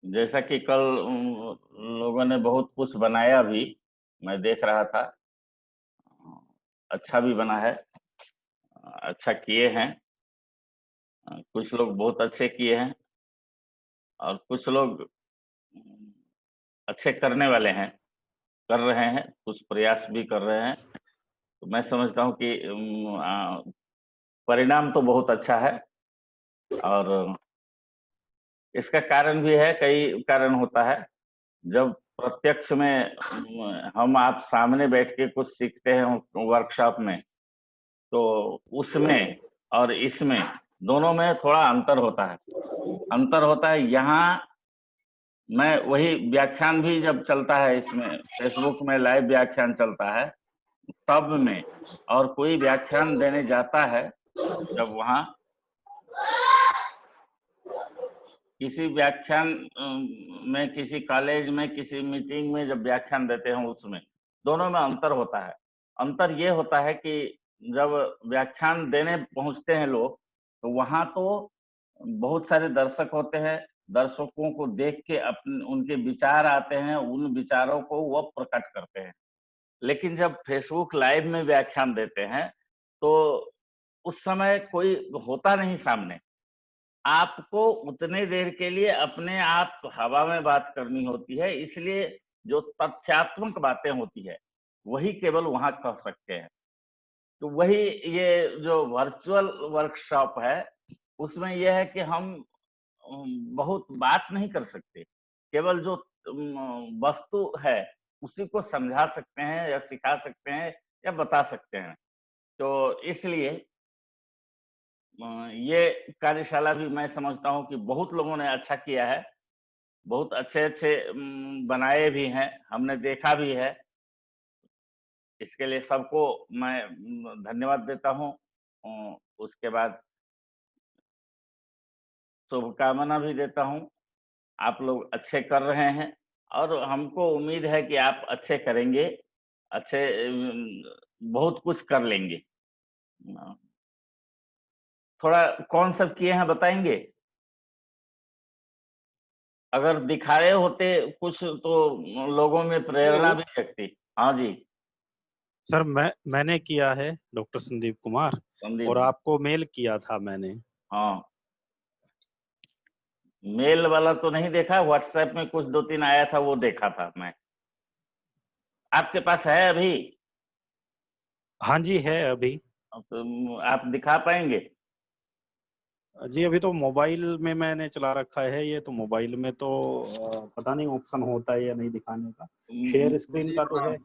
जैसा कि कल लोगों ने बहुत कुछ बनाया भी, मैं देख रहा था। अच्छा भी बना है, अच्छा किए हैं। कुछ लोग बहुत अच्छे किए हैं और कुछ लोग अच्छे करने वाले हैं, कर रहे हैं, कुछ प्रयास भी कर रहे हैं। तो मैं समझता हूँ कि परिणाम तो बहुत अच्छा है और इसका कारण भी है, कई कारण होता है। जब प्रत्यक्ष में हम आप सामने बैठ के कुछ सीखते हैं वर्कशॉप में, तो उसमें और इसमें दोनों में थोड़ा अंतर होता है। अंतर होता है यहाँ मैं वही व्याख्यान भी जब चलता है, इसमें फेसबुक में लाइव व्याख्यान चलता है तब में, और कोई व्याख्यान देने जाता है जब वहाँ किसी व्याख्यान में, किसी कॉलेज में, किसी मीटिंग में जब व्याख्यान देते हैं, उसमें दोनों में अंतर होता है। अंतर ये होता है कि जब व्याख्यान देने पहुंचते हैं लोग, तो वहां तो बहुत सारे दर्शक होते हैं। दर्शकों को देख के अपने उनके विचार आते हैं, उन विचारों को वो प्रकट करते हैं। लेकिन जब फेसबुक लाइव में व्याख्यान देते हैं, तो उस समय कोई होता नहीं सामने। आपको उतने देर के लिए अपने आप हवा में बात करनी होती है, इसलिए जो तथ्यात्मक बातें होती है, वही केवल वहाँ कह सकते हैं। तो वही ये जो वर्चुअल वर्कशॉप है, उसमें ये है कि हम बहुत बात नहीं कर सकते। केवल जो वस्तु है, उसी को समझा सकते हैं या सिखा सकते हैं या बता सकते हैं। तो इसलिए ये कार्यशाला भी मैं समझता हूँ कि बहुत लोगों ने अच्छा किया है। बहुत अच्छे-अच्छे बनाए भी हैं, हमने देखा भी है। इसके लिए सबको मैं धन्यवाद देता हूँ। उसके बाद शुभकामना भी देता हूँ। आप लोग अच्छे कर रहे हैं और हमको उम्मीद है कि आप अच्छे करेंगे, अच्छे बहुत कुछ कर लेंगे। अ, थोड़ा कौन सब किए हैं बताएँगे? अगर दिखाए होते कुछ तो लोगों में प्रेरणा हेलो भी जगती। हाँ जी, सर, मैंने किया है डॉक्टर संदीप कुमार, संदीप और जी। आपको मेल किया था मैंने। हाँ, मेल वाला तो नहीं देखा, व्हाट्सएप में कुछ 2-3 आया था, वो देखा था मैं। आपके पास है अभी? हाँ जी, है अभी। तो आप दिखा पाएँगे? जी, अभी तो मोबाइल में मैंने चला रखा है ये, तो मोबाइल में तो पता नहीं ऑप्शन होता है या नहीं दिखाने का। शेयर स्क्रीन मुझे का तो है।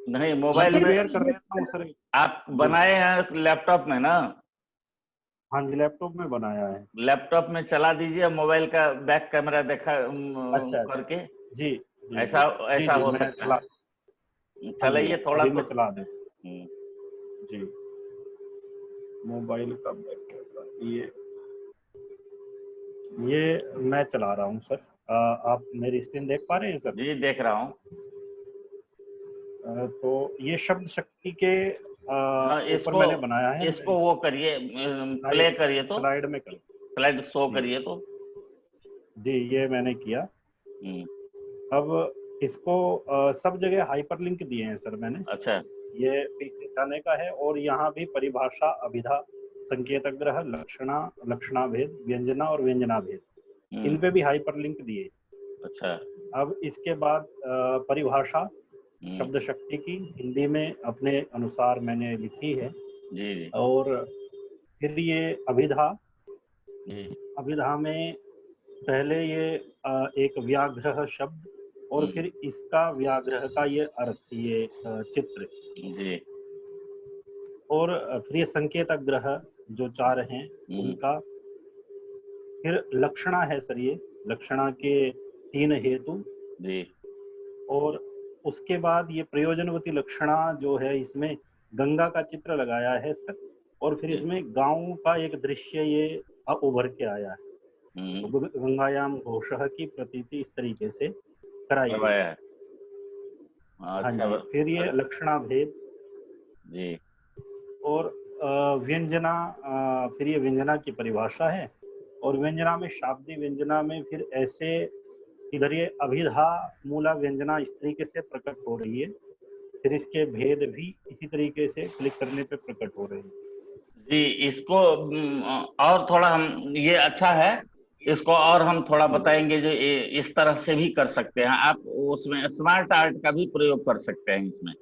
नहीं, मैं मोबाइल में शेयर कर देता हूँ सर। आप जी। बनाए हैं लैपटॉप में ना? हाँ जी, लैपटॉप में बनाया है। लैपटॉप में चला दीजिए, मोबाइल का बैक कैमरा देखा अच्छा, अच्छा। करके, जी, जी, ऐसा जी। जी, ऐसा जी, हो मैं सकता चला। है। हाँ जी, चलाइए थोड़ा अभी तो। मैं चला देता हूँ। जी, मोबाइल का बैक कैमरा ये मैं चला रहा हूँ सर। आप मेरी स्क्रीन देख पा रहे हैं सर? जी, देख रहा हूँ। तो ये शब्द शक्ति के हाँ, ऊपर इसको मैंने बनाया है। इसको वो करिए, प्ले स्लाइड करिए तो, स्लाइड में कर। स्लाइड शो जी, करिए तो। जी, ये मैंने किया। हुँ, अब इसको सब जगह हाइपरलिंक दिए हैं सर मैंने। अच्छा। ये पीछे जाने का है, और यहाँ भी परिभाषा, अभिधा, संकेतग्रह, लक्षणा, लक्षणाभेद, व्यंजना और व्यंजनाभेद, इन हुँ, पे भी हाइपरलिंक दिए। अच्छा। अब इसके बाद परिभाषा हुँ, शब्द शक्ति की हिंदी में अपने अनुसार मैंने लिखी है। जी, जी, और फिर ये अभिधा। जी। अभिधा में पहले ये एक व्याघ्र शब्द, और हुँ, फिर इसका व्याघ्र का ये अर्थ, ये चित्र, जी, और फिर ये संकेतग्रह जो चार हैं हुँ, उनका। फिर लक्षणा है सर, ये लक्षणा के तीन हेतु। जी, और उसके बाद ये प्रयोजनवती लक्षणा जो है, इसमें गंगा का चित्र लगाया है सर, और फिर जी। इसमें गाँव का एक दृश्य ये उभर के आया है। हुँ, तो गंगायाम घोषः की प्रतीति इस तरीके से कराई गई करवाया है। है। हाँ, हाँ अच्छा जी, फिर ये लक्षणाभेद। जी, और व्यंजना, फिर ये व्यंजना की परिभाषा है। और व्यंजना में, शाब्दिक व्यंजना में फिर ऐसे इधर ये अभिधा मूला व्यंजना इस तरीके से प्रकट हो रही है, फिर इसके भेद भी इसी तरीके से क्लिक करने पे प्रकट हो रहे हैं। जी, इसको और थोड़ा हम, ये अच्छा है, इसको और हम थोड़ा बताएंगे जो इस तरह से भी कर सकते हैं आप। उसमें स्मार्ट आर्ट का भी प्रयोग कर सकते हैं इसमें।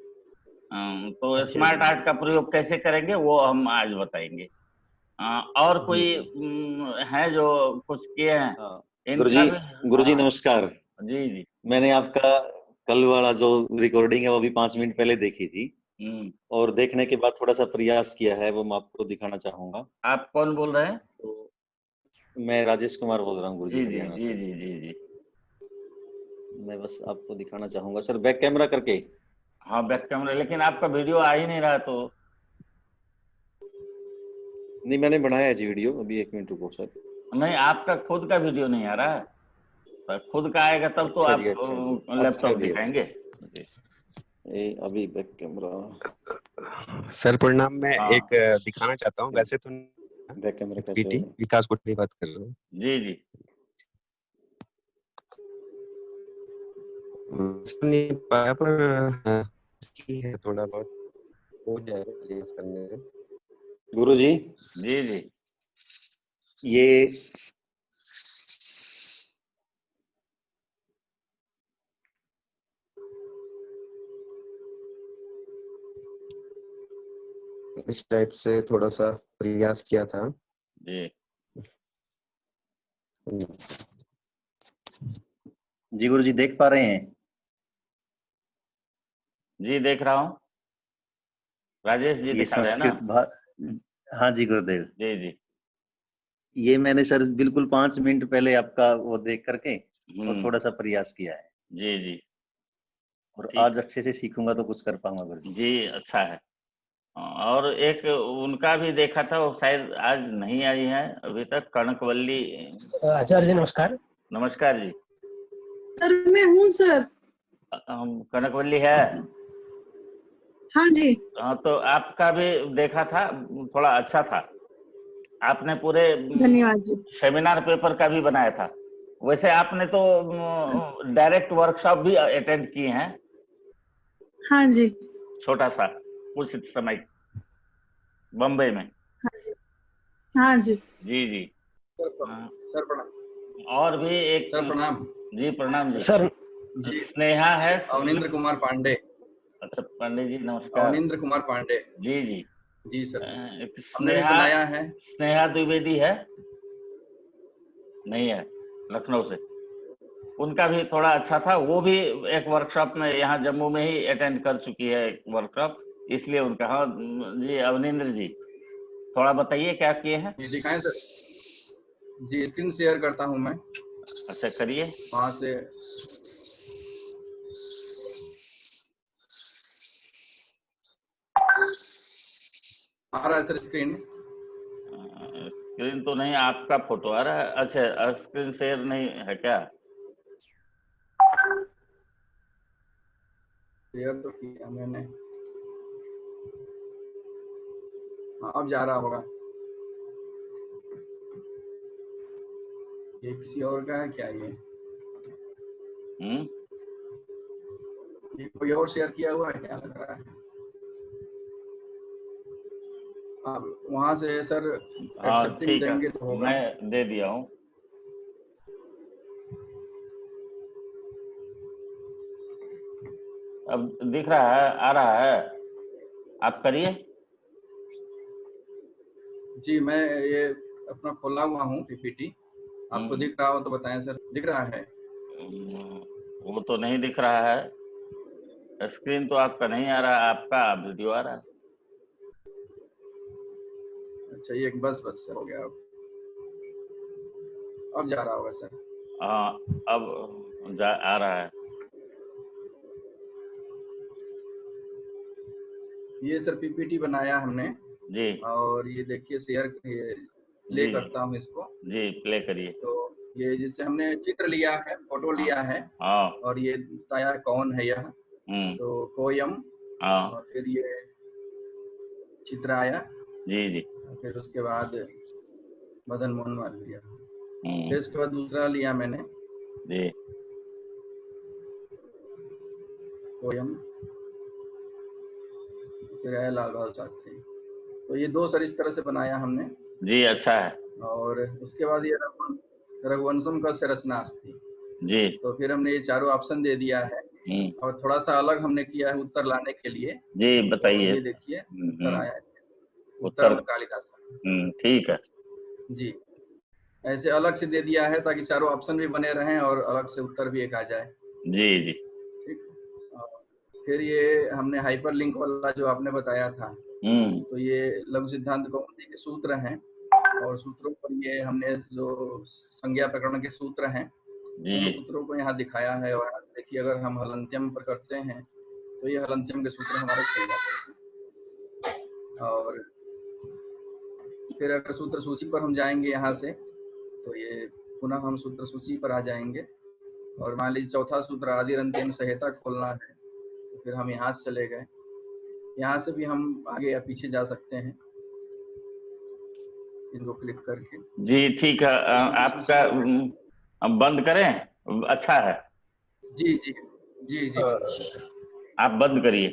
तो अच्छा स्मार्ट जी। आर्ट का प्रयोग कैसे करेंगे वो हम आज बताएंगे। और जी कोई जी। है जो कुछ किए हैं हाँ, इनका भी? गुरुजी हाँ नमस्कार। जी जी। मैंने आपका कल वाला जो रिकॉर्डिंग है वो भी 5 मिनट पहले देखी थी, और देखने के बाद थोड़ा सा प्रयास किया है, वो मैं आपको दिखाना चाहूंगा। आप कौन बोल रहे हैं? तो मैं राजेश कुमार बोल रहा हूँ गुरुजी, जी जी हरियाणा जी से। जी जी जी। मैं बस आपको दिखाना चाहूंगा सर, बैक कैमरा करके। हाँ बैक कैमरा, लेकिन आपका वीडियो आ ही नहीं रहा तो। नहीं, मैंने बनाया है जी वीडियो, अभी 1 मिनट रुको सर। नहीं, आपका खुद का वीडियो नहीं आ रहा है। तो खुद का आएगा तब तो अच्छा आप जी, अच्छा जी, अच्छा लैपटॉप जी, अच्छा। दिखाएंगे जी। अभी बैक कैमरा, सर प्रणाम। मैं हाँ एक दिखाना चाहता हूँ, वैसे तो बैक कैमरा कैसे पीटी होगा? विकास को की बात कर रहा हूँ। जी जी। नहीं पाया पर इसकी है, थोड़ा बहुत हो जाएगा रिलीज करने से। गुरुजी जी जी। ये इस टाइप से थोड़ा सा प्रयास किया था जी जी गुरुजी देख पा रहे हैं? जी, देख रहा हूँ। राजेश जी ये दिखा रहे हैं ना? हाँ जी गुरुदेव, जी जी। ये मैंने सर बिल्कुल 5 मिनट पहले आपका वो देख करके और थोड़ा सा प्रयास किया है, जी जी। और ठीक। आज अच्छे से सीखूंगा तो कुछ कर पाऊंगा गुरुजी। जी अच्छा है। और एक उनका भी देखा था, वो शायद आज नहीं आई है अभी तक, कनकवल्ली। आचार्य जी नमस्कार। नमस्कार जी। सर मैं हूँ सर। हम कनकवल्ली है। हाँ जी। हाँ, तो आपका भी देखा था, थोड़ा अच्छा था। आपने पूरे धन्यवाद जी। सेमिनार पेपर का भी बनाया था। वैसे आपने तो डायरेक्ट वर्कशॉप भी अटेंड किए हैं, हाँ जी। छोटा सा कुछ समय बम्बई में। हाँ जी। जी जी। सर प्रणाम। और भी एक सर प्रणाम। जी प्रणाम जी। सर जी, स्नेहा है। अवनिंद्र कुमार पांडे। अच्छा पंडित जी नमस्कार। अवनिंद्र कुमार पांडे। जी जी। जी सर। एक हमने भी स्नेहा, बनाया है। स्नेहा द्विवेदी है? नहीं है, लखनऊ से। उनका भी थोड़ा अच्छा था, वो भी एक वर्कशॉप में यहाँ जम्मू में ही अटेंड कर चुकी है वर्कशॉप, इसलिए उनका। हाँ जी, अवनिंद्र जी थोड़ा बताइए क्या किए हैं? जी दिखाएं सर। जी स्क्रीन शेयर करता हूँ मैं। अच्छा करिए। वहाँ से आ रहा है सर स्क्रीन। स्क्रीन तो नहीं, आपका फोटो आ रहा है। अच्छा स्क्रीन शेयर नहीं है क्या? शेयर तो किया मैंने। हाँ अब जा रहा होगा। ये किसी और का है क्या ये? ये कोई और शेयर किया हुआ है क्या लग रहा है? अब वहां से सर हाँ एक्सेप्टिंग ठीक है, देंगे तो होगा। मैं दे दिया हूँ। अब दिख रहा है, आ रहा है, आप करिए। जी मैं ये अपना खोला हुआ हूँ पीपीटी। आपको दिख रहा हो तो बताएं सर। दिख रहा है? वो तो नहीं दिख रहा है, स्क्रीन तो आपका नहीं आ रहा, आपका वीडियो आ रहा है। अच्छा ये बस सर हो गया। अब जा रहा होगा सर। हाँ अब आ रहा है। ये सर पीपीटी बनाया हमने जी और ये देखिए शेयर प्ले करता हूँ इसको। जी प्ले करिए। तो ये जिससे हमने चित्र लिया है, फोटो लिया है, हाँ और ये बताया कौन है यह। तो कोयम, हाँ और फिर ये चित्र आया। जी जी। फिर उसके बाद मदन मोहन मालवीय। फिर उसके बाद दूसरा लिया मैंने जी पोयम, फिर है लाल बहादुर शास्त्री। तो ये 2 सर इस तरह से बनाया हमने। जी, अच्छा है। और उसके बाद ये रघुवंशम का रचना अस्ति। जी। तो फिर हमने ये चारों ऑप्शन दे दिया है और थोड़ा सा अलग हमने किया है उत्तर लाने के लिए। जी, बताइए। तो ये देखिए उत्तर आया है, उत्तर कालिदास। ठीक है जी, ऐसे अलग से दे दिया है ताकि चारों ऑप्शन भी बने रहें और अलग से उत्तर भी एक आ जाए। जी जी। ठीक। फिर ये हमने हाइपर लिंक वाला जो आपने बताया था, तो ये लघु सिद्धांत कौमुदी के सूत्र हैं और सूत्रों पर ये हमने जो संज्ञा प्रकरण के सूत्र हैं उन सूत्रों को यहाँ दिखाया है। और देखिए अगर हम हलंत्यम पर करते हैं तो ये हलंत्यम के सूत्र हमारे खुल जाते हैं। और फिर अगर सूत्र सूची पर हम जाएंगे यहाँ से तो ये पुनः हम सूत्र सूची पर आ जाएंगे और मान लीजिए चौथा सूत्र आदि अंत्यन संहिता खोलना है तो फिर हम यहाँ से चले गए। यहाँ से भी हम आगे या पीछे जा सकते हैं इनको क्लिक करके। जी ठीक है। आपका हम बंद करें? अच्छा है। जी जी जी जी आप बंद करिए।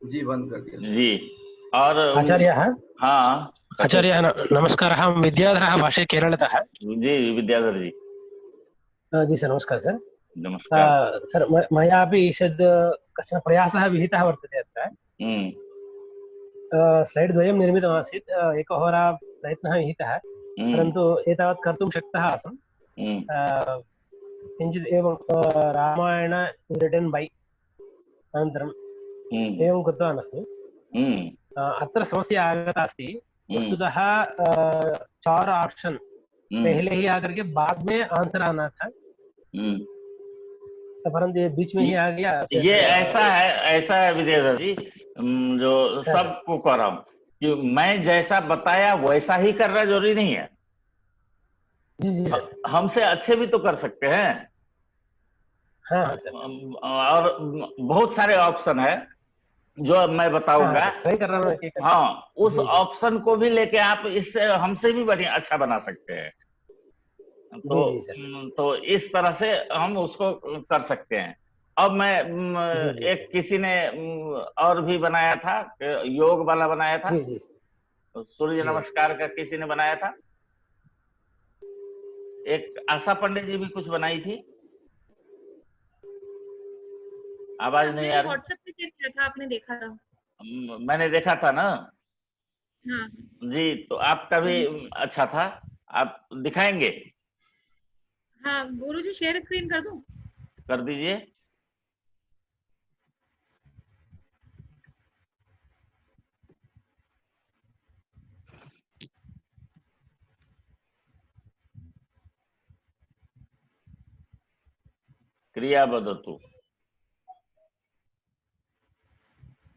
जी बंद कर दिया जी। और आचार्यः, हाँ आचार्यः नमस्कारः, अहं विद्याधरः भाषे केरलतः। जी विद्याधर जी। जी सर, नमस्कारः सर। नमस्कार सर, मयापि ईषद् कश्चन प्रयासः विहितः वर्तते अत्र। स्लैड् द्वयं निर्मितमासीत्, एकहोरा प्रयत्नः विहितः, परन्तु एतावत् कर्तुं शक्तः आसम्। किञ्चित् एवं रामायण इस् रिटन् बै अनन्तरम् एवं कृतवान् अस्मि। अत्र समस्या आगता अस्ति। वस्तुतः 4 ऑप्शन पहले ही आकर के बाद में आंसर आना था, परंतु ये बीच में ही आ गया। ये ऐसा है विजयधर जी, जो सबको कर रहा हूँ कि मैं जैसा बताया वैसा ही करना जरूरी नहीं है। जी जी सर। हमसे अच्छे भी तो कर सकते हैं। हाँ सर। और बहुत सारे ऑप्शन है जो अब मैं बताऊंगा। हाँ, उस ऑप्शन को भी लेके आप इससे हमसे भी बढ़िया अच्छा बना सकते हैं। तो इस तरह से हम उसको कर सकते हैं। अब मैं एक किसी ने और भी बनाया था, योग वाला बनाया था, सूर्य नमस्कार का किसी ने बनाया था, एक आशा पंडित जी भी कुछ बनाई थी। आवाज नहीं आ रही। व्हाट्सएप पे शेयर किया था, आपने देखा था? मैंने देखा था ना। हाँ जी, तो आपका भी अच्छा था, आप दिखाएंगे? हाँ गुरुजी, शेयर स्क्रीन कर दूं? कर दीजिए। क्रिया बदतु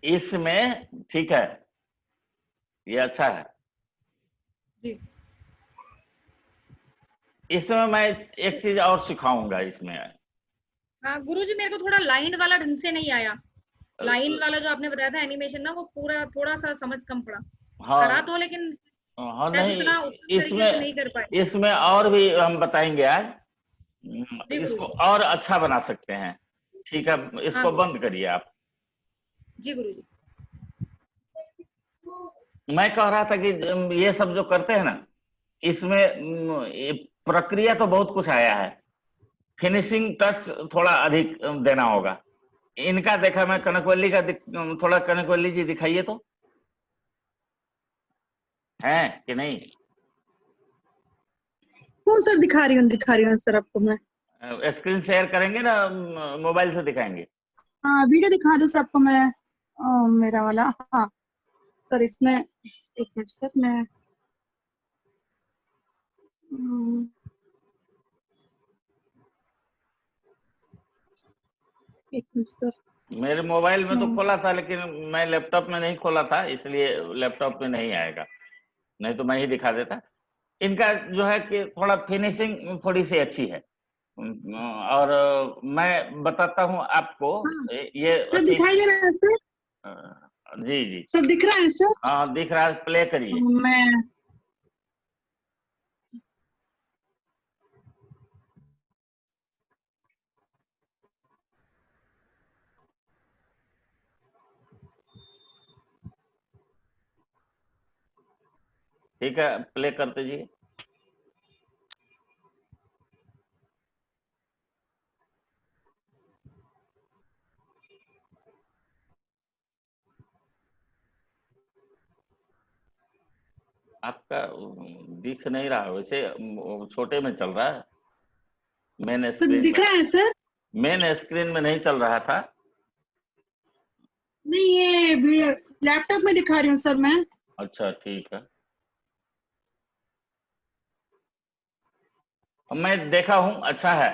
इसमें ठीक है, ये अच्छा है जी। इसमें मैं एक चीज और सिखाऊंगा इसमें। हाँ गुरुजी, मेरे को थोड़ा लाइन वाला ढंग से नहीं आया। लाइन वाला जो आपने बताया था एनिमेशन ना, वो पूरा थोड़ा सा समझ कम पड़ा। हाँ, करा तो, लेकिन हाँ नहीं, इसमें नहीं कर पाए। इसमें और भी हम बताएंगे आज। इसको और अच्छा बना सकते हैं। ठीक है, इसको बंद करिए आप। जी गुरुजी। मैं कह रहा था कि ये सब जो करते हैं ना, इसमें प्रक्रिया तो बहुत कुछ आया है, फिनिशिंग टच थोड़ा अधिक देना होगा। इनका देखा मैं, कनकवल्ली का थोड़ा कनकवल्ली जी दिखाइए तो, है कि नहीं? कौन सा दिखा रही हूँ सर आपको मैं? स्क्रीन शेयर करेंगे ना, मोबाइल से दिखाएंगे? हाँ वीडियो दिखा दो सर आपको मैं। मेरा वाला, हाँ सर इसमें एक मिनट सर, मैं एक मिनट सर। मेरे मोबाइल में तो खोला था, लेकिन मैं लैपटॉप में नहीं खोला था, इसलिए लैपटॉप में नहीं आएगा, नहीं तो मैं ही दिखा देता। इनका जो है कि थोड़ा फिनिशिंग थोड़ी सी अच्छी है। और मैं बताता हूँ आपको। ये सर दिखाई दे रहा है सर? जी जी सर दिख रहा है सर? हाँ दिख रहा है, प्ले करिए। मैं ठीक है, प्ले कर दीजिए। आपका दिख नहीं रहा, वैसे छोटे में चल रहा है। मेन स्क्रीन दिख रहा है सर? मेन स्क्रीन में नहीं चल रहा था। नहीं, ये लैपटॉप में दिखा रही हूँ सर मैं। अच्छा ठीक है, मैं देखा हूँ, अच्छा है।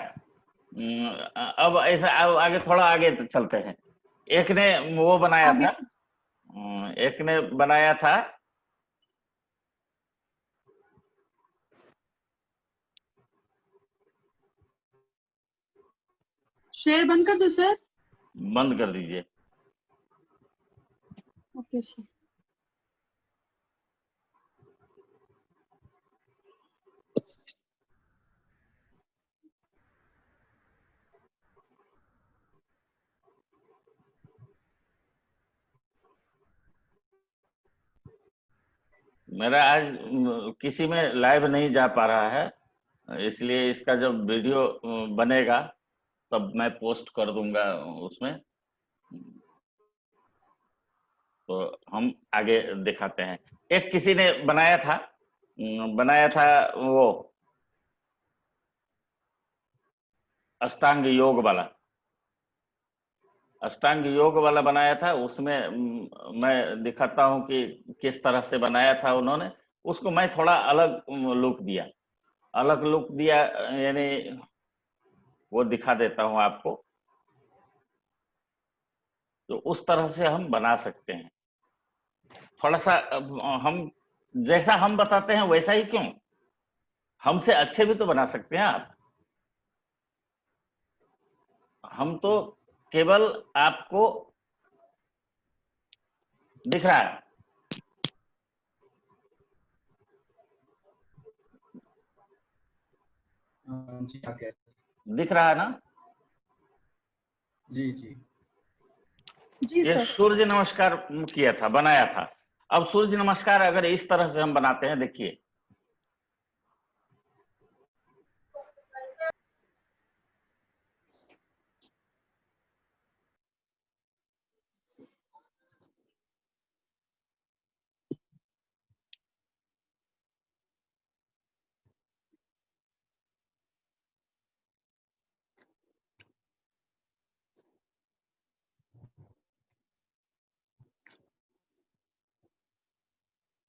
अब ऐसा, अब आगे थोड़ा आगे चलते हैं। एक ने वो बनाया था, एक ने बनाया था शेयर बंद कर दो सर। बंद कर दीजिए। Okay sir. मेरा आज किसी में लाइव नहीं जा पा रहा है, इसलिए इसका जब वीडियो बनेगा तब मैं पोस्ट कर दूंगा उसमें, तो हम आगे दिखाते हैं। एक किसी ने बनाया था वो अष्टांग योग वाला बनाया था। उसमें मैं दिखाता हूं कि किस तरह से बनाया था उन्होंने। उसको मैं थोड़ा अलग लुक दिया, यानी वो दिखा देता हूं आपको। तो उस तरह से हम बना सकते हैं। थोड़ा सा हम जैसा हम बताते हैं वैसा ही क्यों, हमसे अच्छे भी तो बना सकते हैं आप। हम तो केवल आपको दिख रहा है, जी आगे। दिख रहा है ना? जी जी जी ये सर। सूर्य नमस्कार किया था, बनाया था। अब सूर्य नमस्कार अगर इस तरह से हम बनाते हैं, देखिए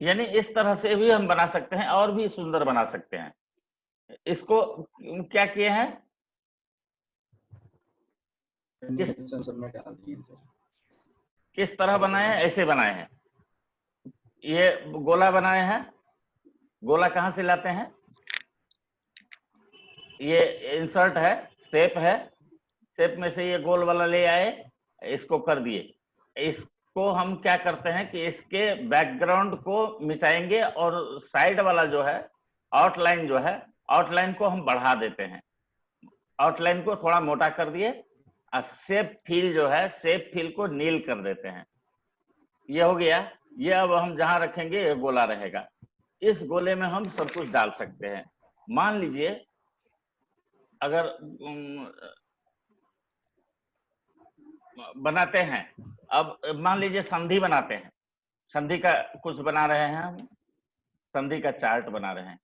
यानी इस तरह से भी हम बना सकते हैं और भी सुंदर बना सकते हैं। इसको क्या किए हैं, किस तरह बनाए हैं, ऐसे बनाए हैं। ये गोला बनाए हैं। गोला कहां से लाते हैं? ये इंसर्ट है, शेप है, शेप में से ये गोल वाला ले आए, इसको कर दिए। इसको हम क्या करते हैं कि इसके बैकग्राउंड को मिटाएंगे और साइड वाला जो है आउटलाइन को हम बढ़ा देते हैं। आउटलाइन को थोड़ा मोटा कर दिए और शेप फिल को नील कर देते हैं। ये हो गया। ये अब हम जहां रखेंगे ये गोला रहेगा। इस गोले में हम सब कुछ डाल सकते हैं। मान लीजिए अगर बनाते हैं, अब मान लीजिए संधि बनाते हैं, संधि का कुछ बना रहे हैं हम, संधि का चार्ट बना रहे हैं।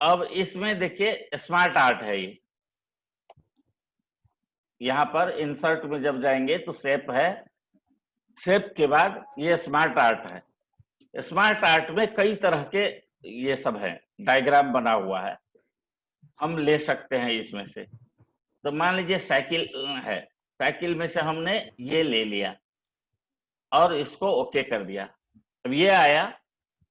अब इसमें देखिए स्मार्ट आर्ट है ये। यहाँ पर इंसर्ट में जब जाएंगे तो शेप है, शेप के बाद ये स्मार्ट आर्ट है। स्मार्ट आर्ट में कई तरह के ये सब है, डायग्राम बना हुआ है, हम ले सकते हैं इसमें से। तो मान लीजिए साइकिल है, साइकिल में से हमने ये ले लिया और इसको ओके कर दिया। अब ये आया,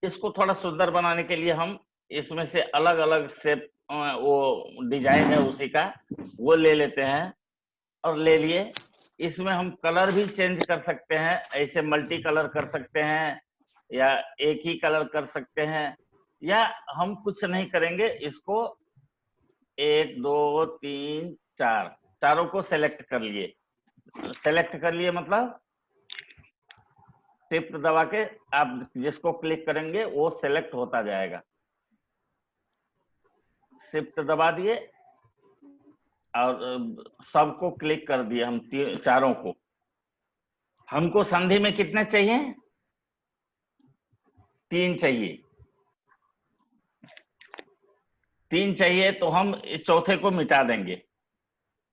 इसको थोड़ा सुंदर बनाने के लिए हम इसमें से अलग अलग शेप, वो डिजाइन है उसी का, वो ले लेते हैं और ले लिए। इसमें हम कलर भी चेंज कर सकते हैं, ऐसे मल्टी कलर कर सकते हैं या एक ही कलर कर सकते हैं, या हम कुछ नहीं करेंगे, इसको 1 2 3 4 चारों को सेलेक्ट कर लिए मतलब शिफ्ट दबा के आप जिसको क्लिक करेंगे वो सेलेक्ट होता जाएगा। शिफ्ट दबा दिए और सबको क्लिक कर दिए हम चारों को। हमको संधि में कितने चाहिए? 3 चाहिए। 3 चाहिए तो हम चौथे को मिटा देंगे।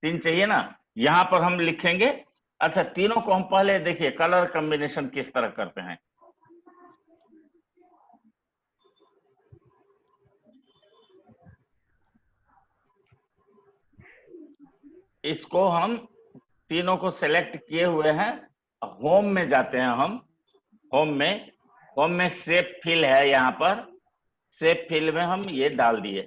3 चाहिए ना, यहां पर हम लिखेंगे। अच्छा, तीनों को हम पहले देखिए कलर कॉम्बिनेशन किस तरह करते हैं। इसको हम तीनों को सेलेक्ट किए हुए हैं। होम में जाते हैं हम। होम में शेप फिल है, यहाँ पर शेप फिल में हम ये डाल दिए।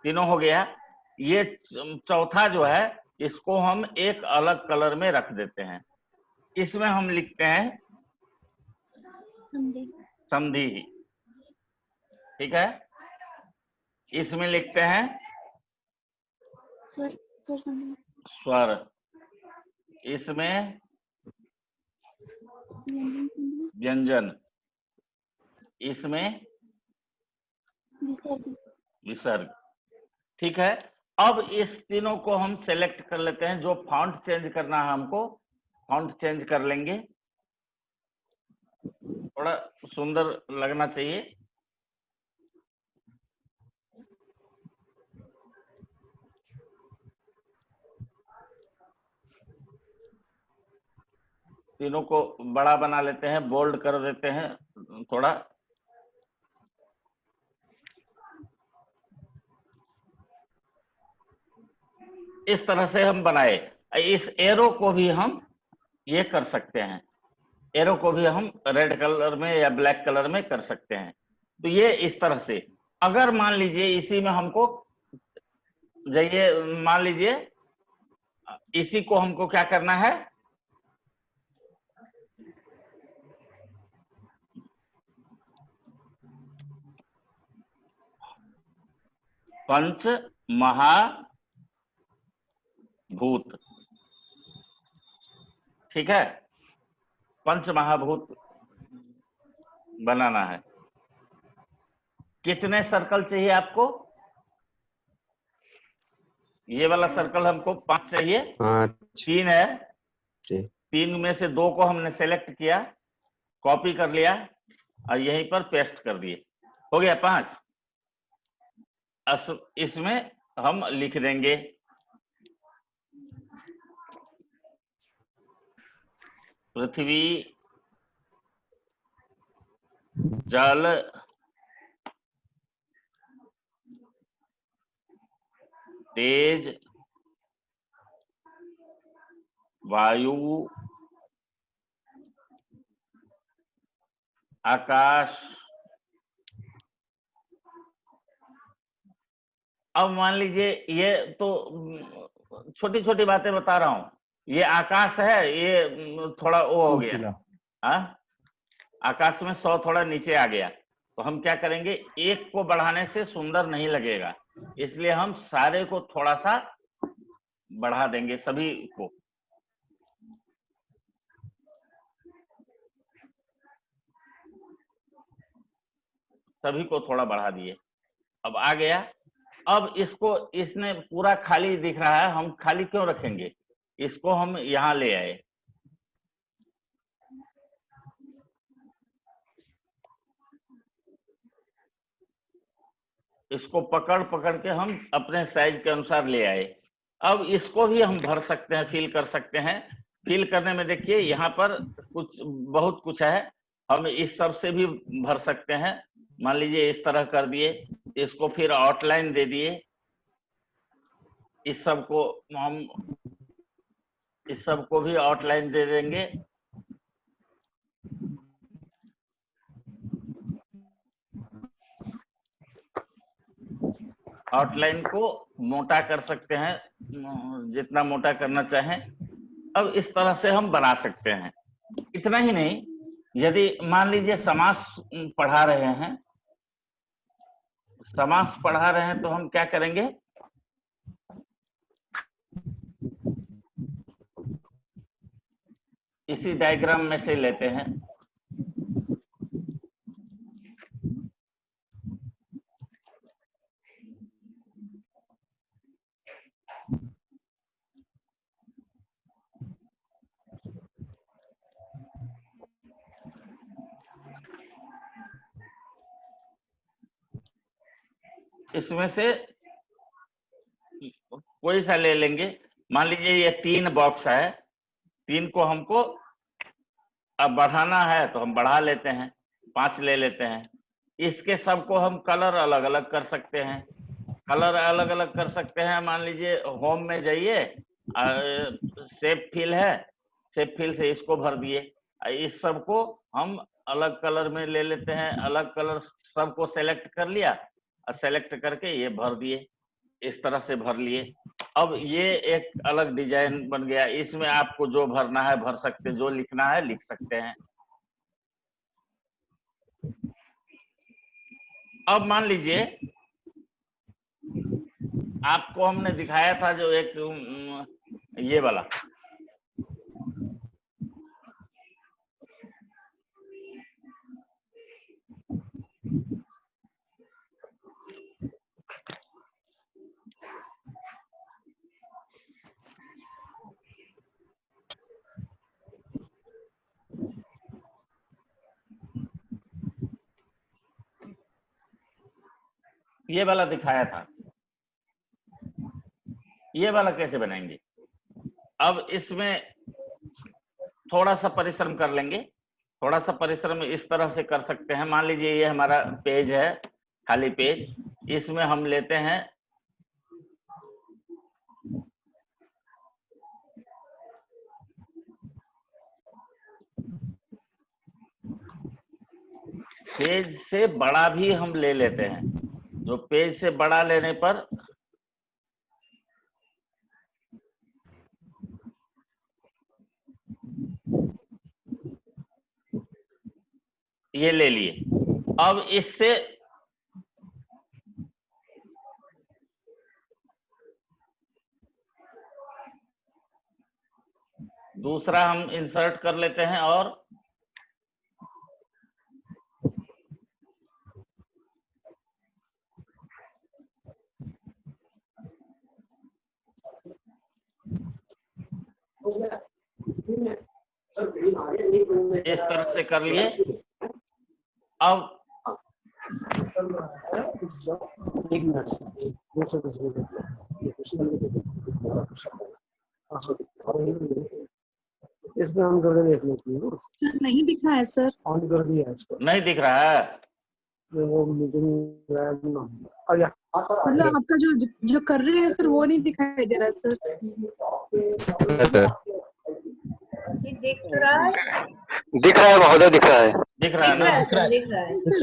तीनों हो गया। ये चौथा जो है इसको हम एक अलग कलर में रख देते हैं। इसमें हम लिखते हैं संधि। ठीक है, इसमें लिखते हैं स्वर। इसमें व्यंजन। इसमें विसर्ग। ठीक है, अब इस तीनों को हम सेलेक्ट कर लेते हैं। जो फॉन्ट चेंज करना है हमको, फॉन्ट चेंज कर लेंगे। थोड़ा सुंदर लगना चाहिए। तीनों को बड़ा बना लेते हैं, बोल्ड कर देते हैं थोड़ा। इस तरह से हम बनाए। इस एरो को भी हम ये कर सकते हैं। एरो को भी हम रेड कलर में या ब्लैक कलर में कर सकते हैं। तो ये इस तरह से। अगर मान लीजिए इसी में हमको जाइए, मान लीजिए इसी को हमको क्या करना है, पंच महाभूत। ठीक है, पंच महाभूत बनाना है। कितने सर्कल चाहिए आपको? ये वाला सर्कल हमको 5 चाहिए। 3 है। 3 में से 2 को हमने सेलेक्ट किया, कॉपी कर लिया और यहीं पर पेस्ट कर दिए। हो गया 5। इसमें हम लिख देंगे पृथ्वी, जल, तेज, वायु, आकाश। अब मान लीजिए ये तो छोटी छोटी बातें बता रहा हूं। ये आकाश है, ये थोड़ा वो हो गया। आकाश में 100 थोड़ा नीचे आ गया। तो हम क्या करेंगे, एक को बढ़ाने से सुंदर नहीं लगेगा, इसलिए हम सारे को थोड़ा सा बढ़ा देंगे। सभी को थोड़ा बढ़ा दिए। अब आ गया। अब इसको, इसने पूरा खाली दिख रहा है, हम खाली क्यों रखेंगे? इसको हम यहां ले आए। इसको पकड़ पकड़ के हम अपने साइज के अनुसार ले आए। अब इसको भी हम भर सकते हैं, फिल कर सकते हैं। फिल करने में देखिए यहाँ पर बहुत कुछ है। हम इस सब से भी भर सकते हैं। मान लीजिए इस तरह कर दिए, इसको फिर आउटलाइन दे दिए। इस सब को भी आउटलाइन दे देंगे। आउटलाइन को मोटा कर सकते हैं, जितना मोटा करना चाहें। अब इस तरह से हम बना सकते हैं। इतना ही नहीं, यदि मान लीजिए समास पढ़ा रहे हैं, तो हम क्या करेंगे, इसी डायग्राम में से लेते हैं। इसमें से कोई सा ले लेंगे। मान लीजिए ये 3 बॉक्स है, 3 को हमको अब बढ़ाना है तो हम बढ़ा लेते हैं, 5 ले लेते हैं। इसके सबको हम कलर अलग अलग कर सकते हैं। कलर अलग अलग कर सकते हैं, मान लीजिए होम में जाइए, शेप फिल है, शेप फिल से इसको भर दिए। इस सबको हम अलग कलर में ले लेते हैं, अलग कलर सबको सेलेक्ट कर लिया और सेलेक्ट करके ये भर दिए, इस तरह से भर लिए। अब ये एक अलग डिजाइन बन गया। इसमें आपको जो भरना है भर सकते, जो लिखना है लिख सकते हैं। अब मान लीजिए आपको हमने दिखाया था जो एक ये वाला, ये वाला दिखाया था, ये वाला कैसे बनाएंगे? अब इसमें थोड़ा सा परिश्रम कर लेंगे। थोड़ा सा परिश्रम इस तरह से कर सकते हैं। मान लीजिए ये हमारा पेज है, खाली पेज, इसमें हम लेते हैं पेज से बड़ा भी हम ले लेते हैं। जो पेज से बड़ा लेने पर ये ले लिए। अब इससे दूसरा हम इंसर्ट कर लेते हैं और इस तरह से कर लिए। अब इसमें ऑन कर देख लेती हूँ सर, नहीं दिखा है सर। ऑन कर दिया इसको, नहीं दिख रहा है वो मीटिंग आ गया। मतलब आपका जो कर रहे हैं सर वो नहीं दिखाई दे रहा सर। दिख रहा है महोदय, दिख रहा है, दिख रहा है ना? सर,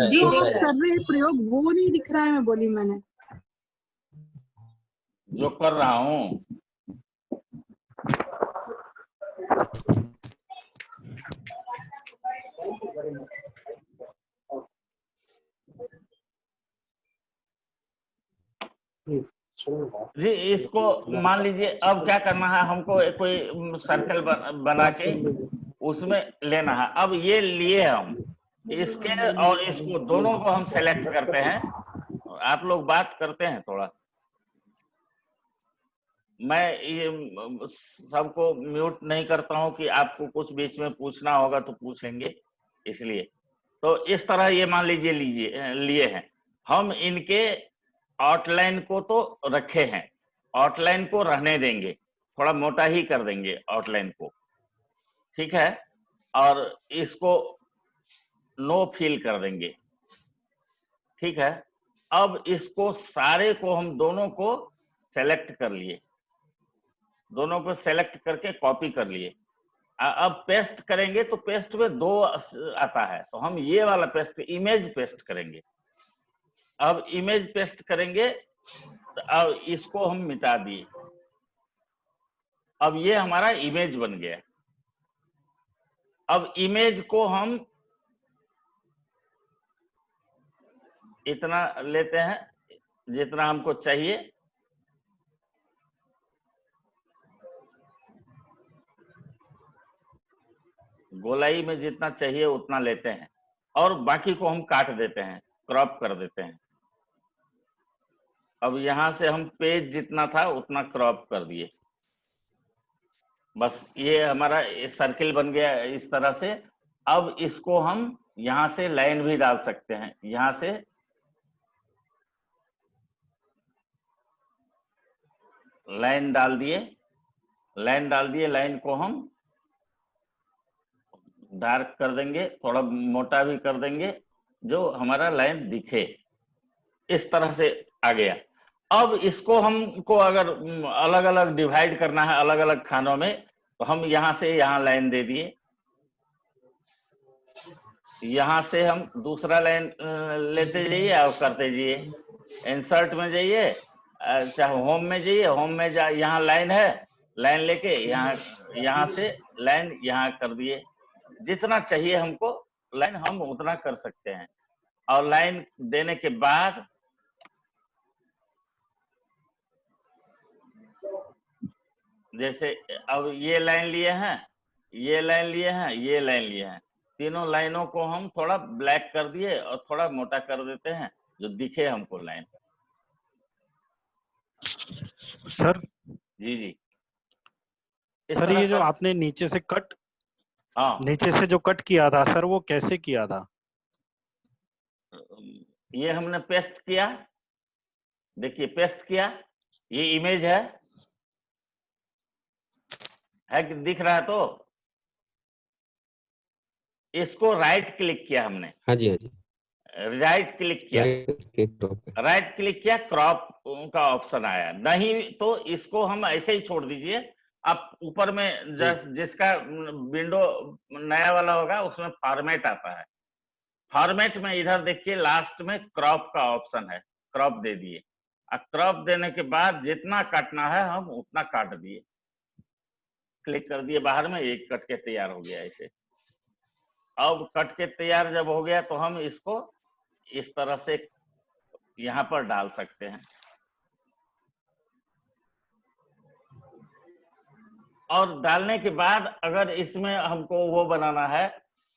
जो आप कर रहे हैं प्रयोग वो नहीं दिख रहा है, मैं बोली मैंने जो कर रहा हूँ। जी, इसको मान लीजिए अब क्या करना है, हमको कोई सर्कल बना के उसमें लेना है। अब ये लिए हम इसके और इसको दोनों को हम सेलेक्ट करते हैं। आप लोग बात करते हैं थोड़ा, मैं ये सबको म्यूट नहीं करता हूं कि आपको कुछ बीच में पूछना होगा तो पूछेंगे, इसलिए। तो इस तरह ये मान लीजिए लिए हैं हम। इनके आउटलाइन को तो रखे हैं, आउटलाइन को रहने देंगे, थोड़ा मोटा ही कर देंगे आउटलाइन को, ठीक है। और इसको नो फिल कर देंगे, ठीक है। अब इसको सारे को हम दोनों को सेलेक्ट कर लिए, दोनों को सेलेक्ट करके कॉपी कर लिए। अब पेस्ट करेंगे तो पेस्ट में 2 आता है, तो हम ये वाला पेस्ट, इमेज पेस्ट करेंगे। अब इमेज पेस्ट करेंगे तो अब इसको हम मिटा दिए। अब ये हमारा इमेज बन गया। अब इमेज को हम इतना लेते हैं जितना हमको चाहिए, गोलाई में जितना चाहिए उतना लेते हैं और बाकी को हम काट देते हैं, क्रॉप कर देते हैं। अब यहां से हम पेज जितना था उतना क्रॉप कर दिए, बस ये हमारा सर्किल बन गया इस तरह से। अब इसको हम यहां से लाइन भी डाल सकते हैं, यहां से लाइन डाल दिए, लाइन को हम डार्क कर देंगे, थोड़ा मोटा भी कर देंगे, जो हमारा लाइन दिखे। इस तरह से आ गया। अब इसको हमको अगर अलग अलग डिवाइड करना है अलग अलग खानों में, तो हम यहाँ से यहाँ लाइन दे दिए, यहाँ से हम दूसरा लाइन लेते जाइए और करते जाइए। इंसर्ट में जाइए, चाहे होम में जाइए, होम में यहाँ लाइन है, लाइन लेके यहाँ से लाइन यहाँ कर दिए। जितना चाहिए हमको लाइन हम उतना कर सकते हैं। और लाइन देने के बाद जैसे अब ये लाइन लिए हैं, ये लाइन लिए हैं, ये लाइन लिए हैं, तीनों लाइनों को हम थोड़ा ब्लैक कर दिए और थोड़ा मोटा कर देते हैं, जो दिखे हमको लाइन। सर जी सर, ये जो आपने नीचे से कट, हाँ, नीचे से जो कट किया था सर, वो कैसे किया था? ये हमने पेस्ट किया, देखिए पेस्ट किया, ये इमेज है कि दिख रहा है? तो इसको राइट क्लिक किया हमने। हाँ जी, हाँ जी, राइट क्लिक किया, राइट क्लिक किया, क्रॉप का ऑप्शन आया। नहीं तो इसको हम ऐसे ही छोड़ दीजिए। आप ऊपर में जिसका विंडो नया वाला होगा उसमें फॉर्मेट आता है, फॉर्मेट में इधर देखिए लास्ट में क्रॉप का ऑप्शन है, क्रॉप दे दिए। क्रॉप देने के बाद जितना काटना है हम उतना काट दिए, क्लिक कर दिए बाहर में, एक कट के तैयार हो गया ऐसे। अब कट के तैयार जब हो गया तो हम इसको इस तरह से यहाँ पर डाल सकते हैं। और डालने के बाद अगर इसमें हमको वो बनाना है,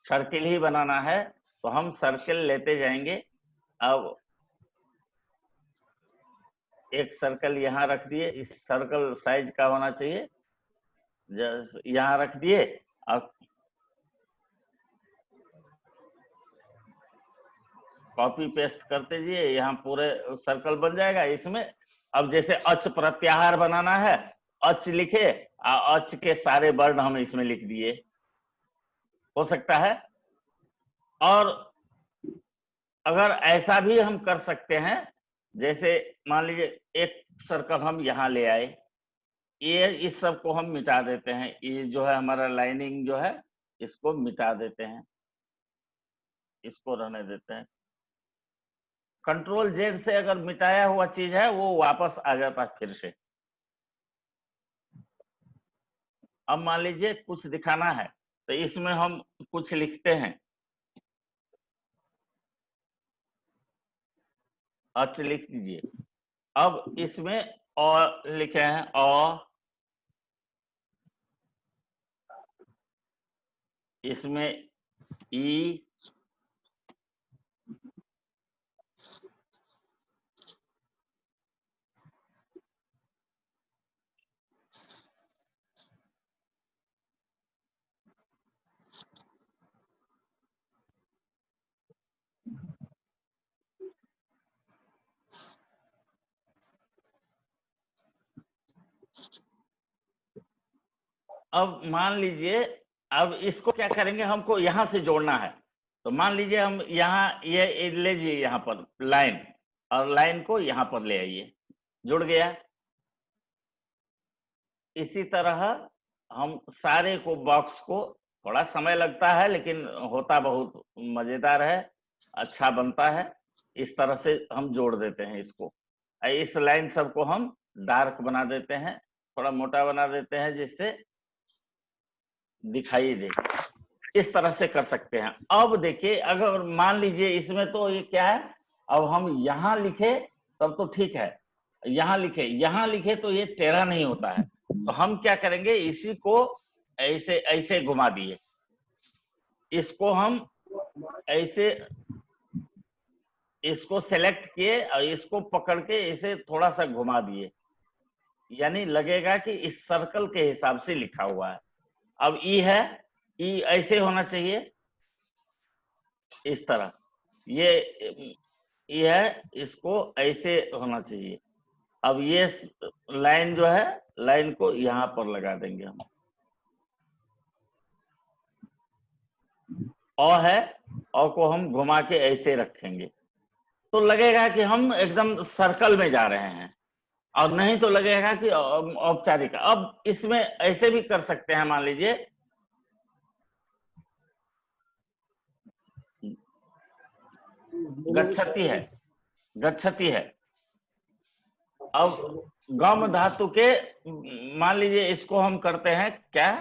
सर्किल ही बनाना है, तो हम सर्किल लेते जाएंगे। अब एक सर्कल यहाँ रख दिए, इस सर्कल साइज का होना चाहिए, यहाँ रख दिए। अब कॉपी पेस्ट करते जाइए, यहाँ पूरे सर्कल बन जाएगा इसमें। अब जैसे अच प्रत्याहार बनाना है, अच लिखे, अच के सारे वर्ण हम इसमें लिख दिए, हो सकता है। और अगर ऐसा भी हम कर सकते हैं, जैसे मान लीजिए एक सर्कल हम यहाँ ले आए, ये इस सब को हम मिटा देते हैं, ये जो है हमारा लाइनिंग जो है इसको मिटा देते हैं, इसको रहने देते हैं। कंट्रोल जेड से अगर मिटाया हुआ चीज है वो वापस आ जाता है फिर से। अब मान लीजिए कुछ दिखाना है तो इसमें हम कुछ लिखते हैं, अच लिख दीजिए। अब इसमें और लिखे हैं, और इसमें ई, अब मान लीजिए अब इसको क्या करेंगे, हमको यहां से जोड़ना है। तो मान लीजिए हम यहाँ ये ले लीजिए यहाँ पर लाइन, और लाइन को यहाँ पर ले आइए, जुड़ गया। इसी तरह हम सारे को बॉक्स को, थोड़ा समय लगता है लेकिन होता बहुत मजेदार है, अच्छा बनता है। इस तरह से हम जोड़ देते हैं इसको। इस लाइन सबको हम डार्क बना देते हैं, थोड़ा मोटा बना देते हैं जिससे दिखाई दे। इस तरह से कर सकते हैं। अब देखिए अगर मान लीजिए इसमें तो ये क्या है, अब हम यहाँ लिखे तब तो ठीक है, यहाँ लिखे तो ये टेढ़ा नहीं होता है। तो हम क्या करेंगे, इसी को ऐसे ऐसे घुमा दिए, इसको हम ऐसे, इसको सेलेक्ट किए और इसको पकड़ के इसे थोड़ा सा घुमा दिए, यानी लगेगा कि इस सर्कल के हिसाब से लिखा हुआ है। अब ई है, ई ऐसे होना चाहिए, इस तरह। ये है, इसको ऐसे होना चाहिए। अब ये लाइन जो है, लाइन को यहाँ पर लगा देंगे हम। है, को हम घुमा के ऐसे रखेंगे तो लगेगा कि हम एकदम सर्कल में जा रहे हैं, और नहीं तो लगेगा कि औपचारिक। अब इसमें ऐसे भी कर सकते हैं, मान लीजिए गच्छति है, गच्छति है। अब गम धातु के, मान लीजिए इसको हम करते हैं क्या,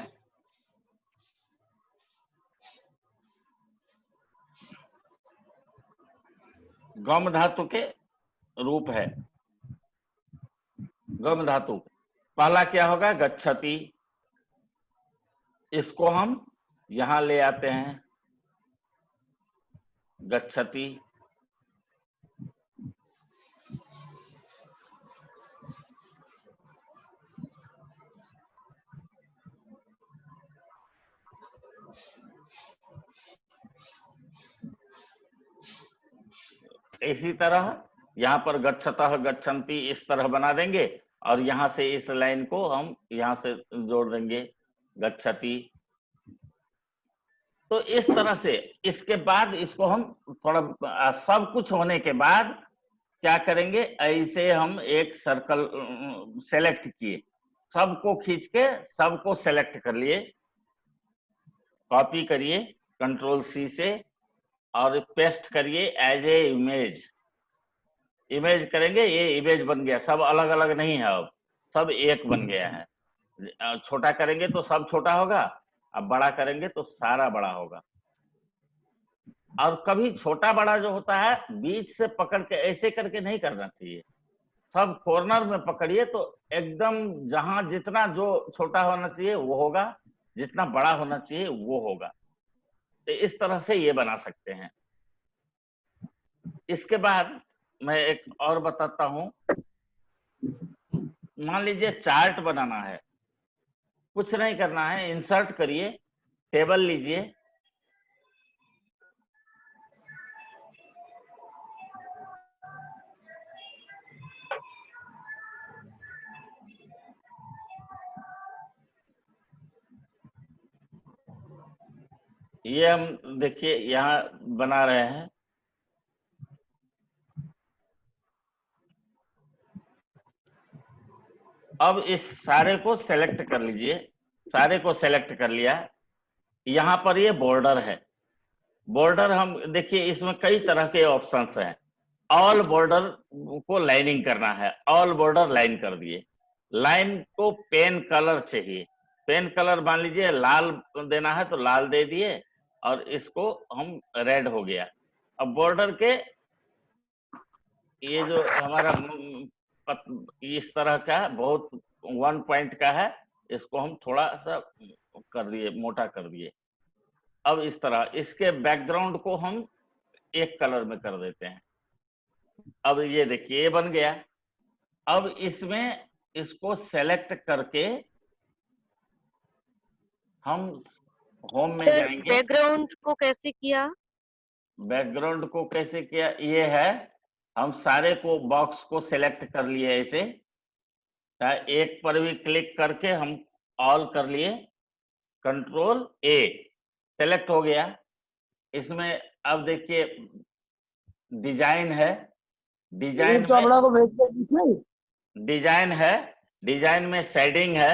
गम धातु के रूप है। गम धातु पहला क्या होगा, गच्छति। इसको हम यहां ले आते हैं, गच्छति। इसी तरह यहाँ पर गच्छतः गच्छन्ति इस तरह बना देंगे, और यहाँ से इस लाइन को हम यहाँ से जोड़ देंगे, गच्छति। तो इस तरह से इसके बाद इसको हम थोड़ा सब कुछ होने के बाद क्या करेंगे, ऐसे हम एक सर्कल सेलेक्ट किए, सबको खींच के सबको सेलेक्ट कर लिए, कॉपी करिए कंट्रोल सी से और पेस्ट करिए एज ए इमेज। इमेज करेंगे, ये इमेज बन गया, सब अलग अलग नहीं है, अब सब एक बन गया है। छोटा करेंगे तो सब छोटा होगा, अब बड़ा करेंगे तो सारा बड़ा होगा। और कभी छोटा बड़ा जो होता है बीच से पकड़ के ऐसे करके नहीं करना चाहिए, सब कॉर्नर में पकड़िए तो एकदम जहां जितना जो छोटा होना चाहिए वो होगा, जितना बड़ा होना चाहिए वो होगा। तो इस तरह से ये बना सकते हैं। इसके बाद मैं एक और बताता हूं। मान लीजिए चार्ट बनाना है, कुछ नहीं करना है, इंसर्ट करिए, टेबल लीजिए, ये हम देखिए यहाँ बना रहे हैं। अब इस सारे को सेलेक्ट कर लीजिए, सारे को सेलेक्ट कर लिया। यहाँ पर ये बॉर्डर है, बॉर्डर हम देखिए इसमें कई तरह के ऑप्शंस हैं। ऑल बॉर्डर को लाइनिंग करना है, ऑल बॉर्डर लाइन कर दिए। लाइन को पेन कलर चाहिए, पेन कलर मान लीजिए लाल देना है तो लाल दे दिए, और इसको हम रेड हो गया। अब बॉर्डर के ये जो हमारा इस तरह का बहुत 1 पॉइंट का है, इसको हम थोड़ा सा कर दिए, मोटा कर दिए। अब इस तरह इसके बैकग्राउंड को हम एक कलर में कर देते हैं। अब ये देखिए ये बन गया। अब इसमें इसको सेलेक्ट करके हम होम में जाएंगे। बैकग्राउंड को कैसे किया? बैकग्राउंड को कैसे किया, ये है, हम सारे को बॉक्स को सेलेक्ट कर लिए ऐसे, एक पर भी क्लिक करके हम ऑल कर लिए, कंट्रोल ए, सेलेक्ट हो गया। इसमें अब देखिए डिजाइन है, डिजाइन है, डिजाइन में शेडिंग है,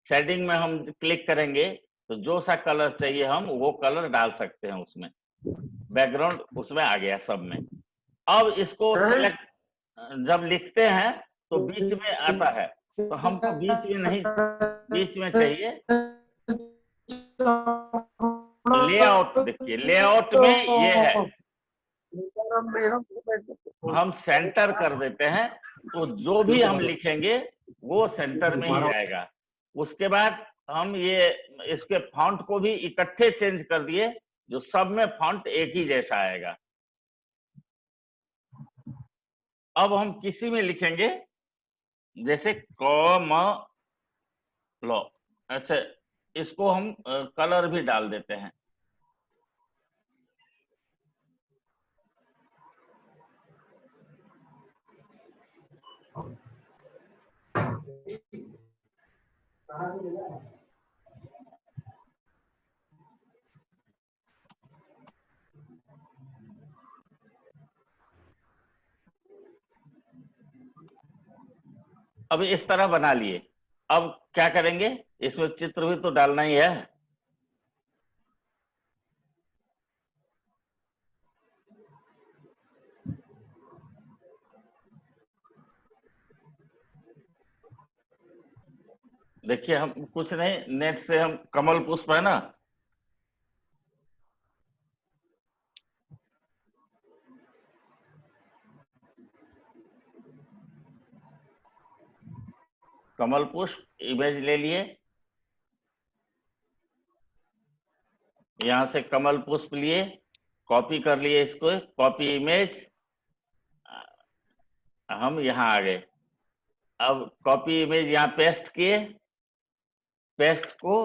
शेडिंग में हम क्लिक करेंगे तो जो सा कलर चाहिए हम वो कलर डाल सकते हैं उसमें। बैकग्राउंड उसमें आ गया सब में। अब इसको सेलेक्ट जब लिखते हैं तो बीच में आता है, तो हमको बीच में नहीं, बीच में चाहिए। लेआउट देखिए, लेआउट में ये है, हम सेंटर कर देते हैं तो जो भी हम लिखेंगे वो सेंटर में ही आएगा। उसके बाद हम ये इसके फॉन्ट को भी इकट्ठे चेंज कर दिए, जो सब में फॉन्ट एक ही जैसा आएगा। अब हम किसी में लिखेंगे, जैसे क म लो, अच्छा इसको हम कलर भी डाल देते हैं। अब इस तरह बना लिए। अब क्या करेंगे, इसमें चित्र भी तो डालना ही है। देखिए, हम कुछ नहीं, नेट से हम कमल पुष्प है ना, कमल पुष्प इमेज ले लिए, यहां से कमल पुष्प लिए, कॉपी कर लिए इसको, कॉपी इमेज, हम यहां आ गए। अब कॉपी इमेज यहां पेस्ट किए, पेस्ट को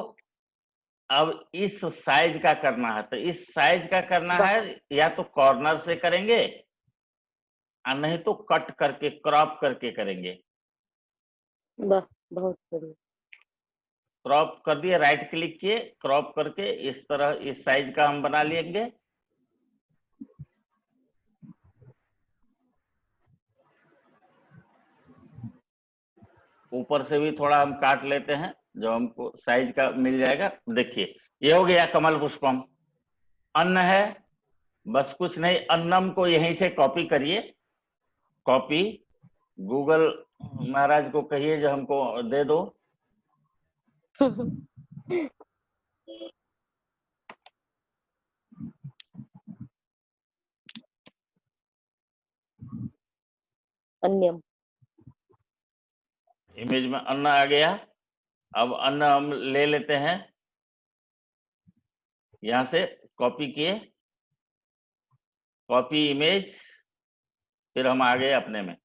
अब इस साइज का करना है, तो इस साइज का करना है या तो कॉर्नर से करेंगे और नहीं तो कट करके क्रॉप करके करेंगे। बहुत बढ़िया। क्रॉप कर दिए, राइट क्लिक किए, क्रॉप करके इस तरह इस साइज का हम बना लेंगे। ऊपर से भी थोड़ा हम काट लेते हैं, जो हमको साइज का मिल जाएगा। देखिए, ये हो गया कमल पुष्पम। अन्न है, बस कुछ नहीं, अन्नम को यहीं से कॉपी करिए, कॉपी, गूगल महाराज को कहिए जो हमको दे दो। अन्यम इमेज में अन्न आ गया। अब अन्न हम ले लेते हैं, यहां से कॉपी किए, कॉपी इमेज, फिर हम आ गए अपने में।